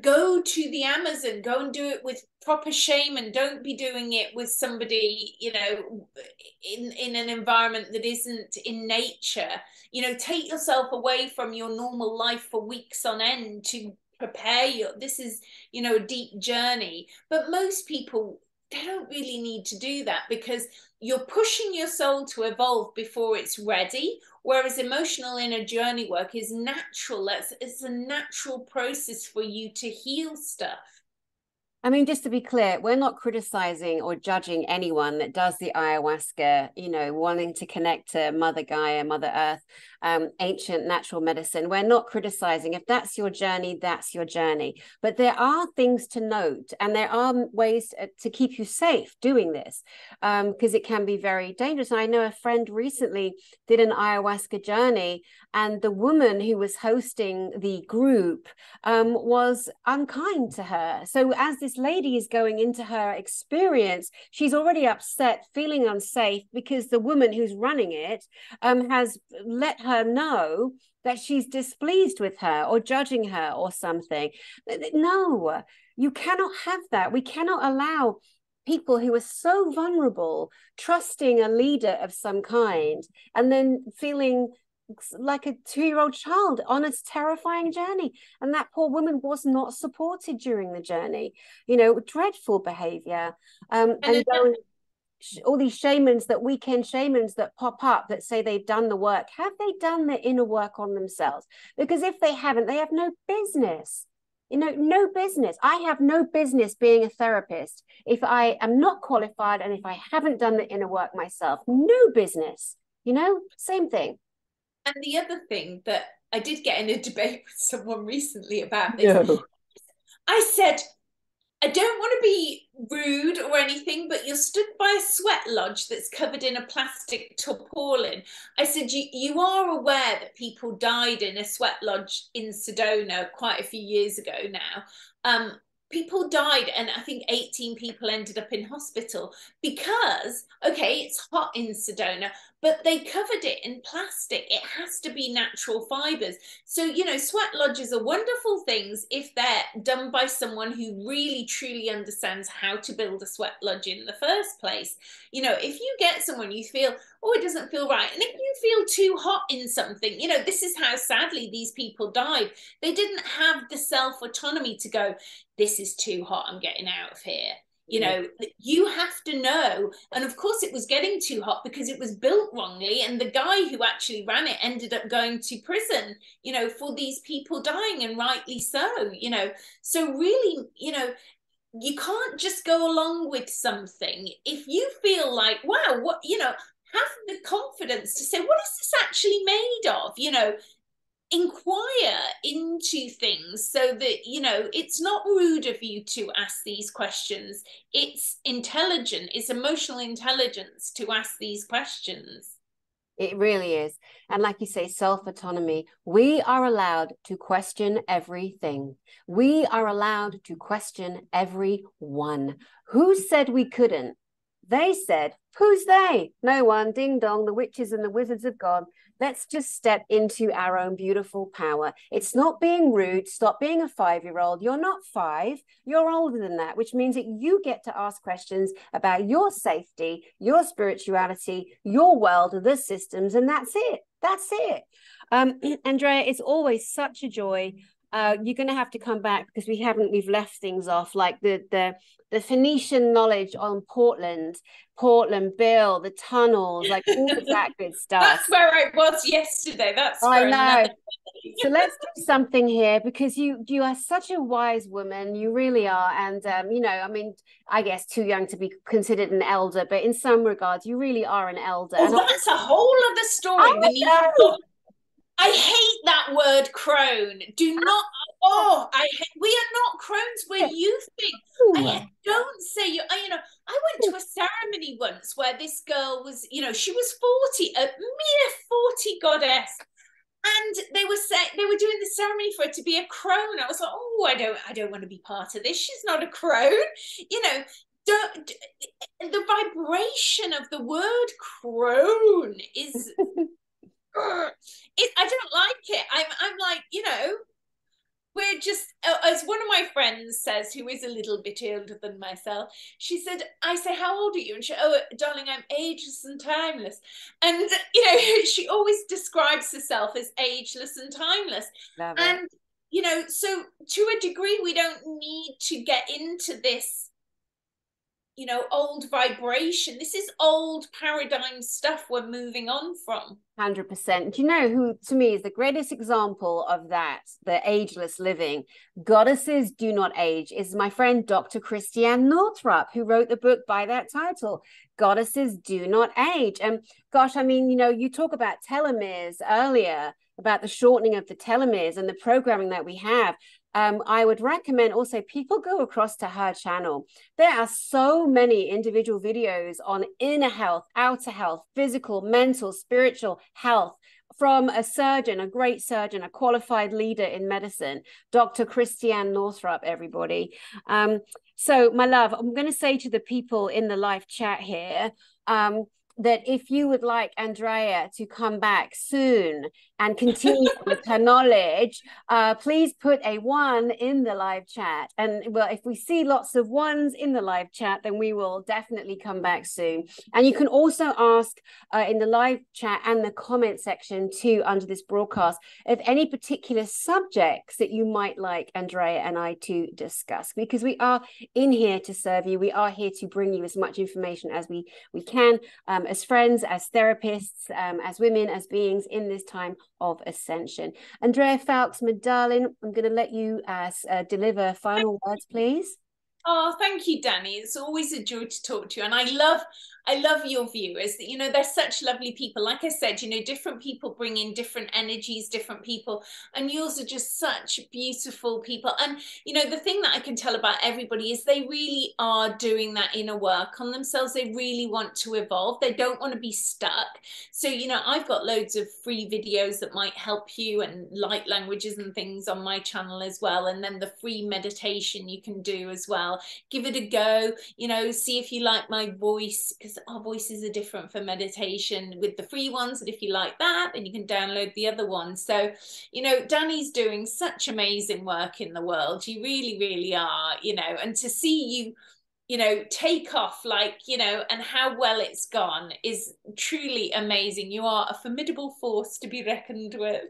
go to the Amazon, go and do it with proper shaman. Don't be doing it with somebody, in an environment that isn't in nature. Take yourself away from your normal life for weeks on end to prepare you. This is, a deep journey. But most people, they don't really need to do that, because you're pushing your soul to evolve before it's ready. Whereas emotional inner journey work is natural. It's a natural process for you to heal stuff.
I mean, just to be clear, we're not criticizing or judging anyone that does the ayahuasca, wanting to connect to Mother Gaia, Mother Earth, ancient natural medicine. We're not criticizing. If that's your journey, that's your journey. But there are things to note, and there are ways to keep you safe doing this, because it can be very dangerous. And I know a friend recently did an ayahuasca journey, and the woman who was hosting the group was unkind to her. So as this lady is going into her experience, she's already upset, feeling unsafe, because the woman who's running it has let her know that she's displeased with her or judging her or something. No, you cannot have that. We cannot allow people who are so vulnerable trusting a leader of some kind and then feeling like a 2-year-old child on a terrifying journey. And that poor woman was not supported during the journey. Dreadful behavior. And going, all these shamans, that weekend shamans that pop up that say they've done the work, have they done the inner work on themselves? Because if they haven't, they have no business no business. I have no business being a therapist if I am not qualified and if I haven't done the inner work myself. No business, same thing.
And the other thing that I did get in a debate with someone recently about this,
No.
I said, I don't want to be rude or anything, but you're stood by a sweat lodge that's covered in a plastic tarpaulin. I said, you are aware that people died in a sweat lodge in Sedona quite a few years ago now. People died, and I think 18 people ended up in hospital because, okay, it's hot in Sedona, but they covered it in plastic. It has to be natural fibers. So, sweat lodges are wonderful things if they're done by someone who really, truly understands how to build a sweat lodge in the first place. If you get someone you feel, oh, it doesn't feel right, and if you feel too hot in something, this is how sadly these people died. They didn't have the self-autonomy to go, this is too hot, I'm getting out of here. You have to know. And of course it was getting too hot because it was built wrongly, and the guy who actually ran it ended up going to prison, for these people dying, and rightly so. So really, you can't just go along with something if you feel like, wow, what, have the confidence to say, what is this actually made of? Inquire into things so that it's not rude of you to ask these questions. It's intelligent, it's emotional intelligence to ask these questions.
It really is. And like you say, self-autonomy. We are allowed to question everything. We are allowed to question everyone. Who said we couldn't? They said, who's they? No one. Ding dong, the witches and the wizards have gone. Let's just step into our own beautiful power. It's not being rude. Stop being a 5-year-old. You're not 5. You're older than that, which means that you get to ask questions about your safety, your spirituality, your world, the systems, and that's it. That's it. Andrea, it's always such a joy. You're going to have to come back because we've left things off, like the Phoenician knowledge on Portland, Bill, the tunnels, like all of that good stuff.
That's where I was yesterday. That's
I know. So let's do something here, because you are such a wise woman. You really are. And, I guess too young to be considered an elder, but in some regards, you really are an elder.
Oh, that's a whole other story. I hate that word crone. Do not. We are not crones. We're youth thing. Don't say you. I went to a ceremony once where this girl was, she was 40, a mere 40 goddess, and they were doing the ceremony for her to be a crone. I was like, oh, I don't want to be part of this. She's not a crone. The vibration of the word crone is. I don't like it. I'm like, we're just, as one of my friends says, who is a little bit older than myself, I say, how old are you? And she, oh, darling, I'm ageless and timeless. And, she always describes herself as ageless and timeless.
Love
and,
it.
So to a degree, we don't need to get into this, old vibration. This is old paradigm stuff we're moving on from.
100%. Do you know who, to me, is the greatest example of that, the ageless living? Goddesses do not age. Is my friend Dr. Christiane Northrup, who wrote the book by that title, Goddesses Do Not Age. And gosh, you talk about telomeres earlier, about the shortening of the telomeres and the programming that we have. I would recommend also people go across to her channel. There are so many individual videos on inner health, outer health, physical, mental, spiritual health, from a surgeon, a great surgeon, a qualified leader in medicine, Dr. Christiane Northrup, everybody. So my love, I'm going to say to the people in the live chat here, that if you would like Andrea to come back soon and continue with her knowledge, please put a 1 in the live chat. And well, if we see lots of 1s in the live chat, then we will definitely come back soon. And you can also ask in the live chat and the comment section too, under this broadcast, if any particular subjects that you might like Andrea and I to discuss, because we are in here to serve you. We are here to bring you as much information as we can, as friends, as therapists, as women, as beings in this time of ascension. Andrea Foulkes, my darling, I'm going to let you deliver final words, please.
Oh, thank you, Dani. It's always a joy to talk to you. And I love your viewers. You know, they're such lovely people. Like I said, you know, different people bring in different energies, different people. And yours are just such beautiful people. And, you know, the thing that I can tell about everybody is they really are doing that inner work on themselves. They really want to evolve. They don't want to be stuck. So, you know, I've got loads of free videos that might help you, and light languages and things on my channel as well. And then the free meditation you can do as well. Give it a go, you know, see if you like my voice, because our voices are different for meditation with the free ones. And if you like that, then you can download the other ones. So, you know, Dani's doing such amazing work in the world. You really, really are, you know, and to see you, you know, take off, like, you know, and how well it's gone is truly amazing. You are a formidable force to be reckoned with.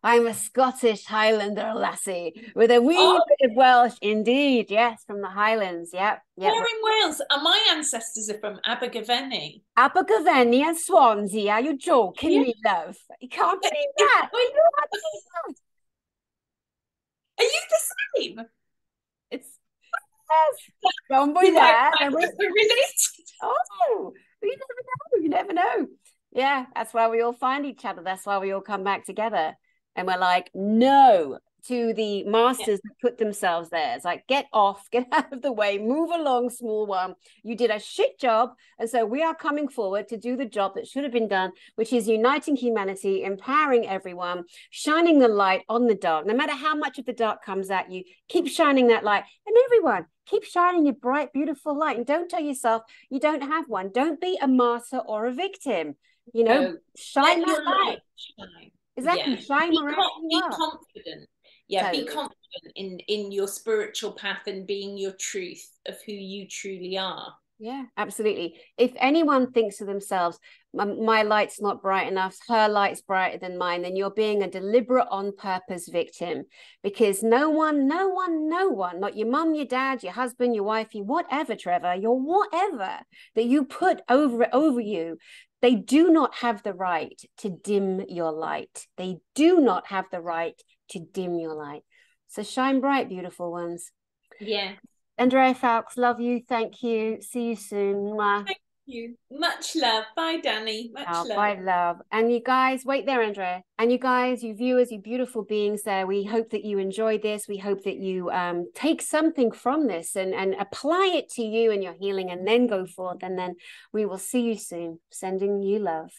I'm a Scottish Highlander lassie with a wee bit of Welsh, indeed. Yes, from the Highlands. Yep.
We're in Wales, and my ancestors are from Abergavenny.
Abergavenny and Swansea. Are you joking me, love? You can't believe that.
Are you the same?
It's yes. Don't be there.
We're related.
Oh, you never know. You never know. Yeah, that's why we all find each other. That's why we all come back together. And we're like, no, to the masters that put themselves there. It's like, get off, get out of the way, move along, small one. You did a shit job. And so we are coming forward to do the job that should have been done, which is uniting humanity, empowering everyone, shining the light on the dark. No matter how much of the dark comes at you, keep shining that light. And everyone, keep shining your bright, beautiful light. And don't tell yourself you don't have one. Don't be a martyr or a victim. You know, shine that light.
Shine.
Exactly. Shine wherever you are.
Be confident. Yeah,
totally.
Be confident in your spiritual path and being your truth of who you truly are.
Yeah, absolutely. If anyone thinks to themselves, my light's not bright enough, her light's brighter than mine, then you're being a deliberate on purpose victim, because no one, not your mum, your dad, your husband, your wife, your whatever, Trevor, your whatever that you put over you, they do not have the right to dim your light. They do not have the right to dim your light. So shine bright, beautiful ones.
Yeah.
Andrea Foulkes, love you. Thank you. See you soon. Mwah.
Thank you. Much love. Bye, Dani. Much love.
Bye, love. And you guys, wait there, Andrea. And you guys, you viewers, you beautiful beings there, we hope that you enjoyed this. We hope that you take something from this and apply it to you and your healing, and then go forth. And then we will see you soon. Sending you love.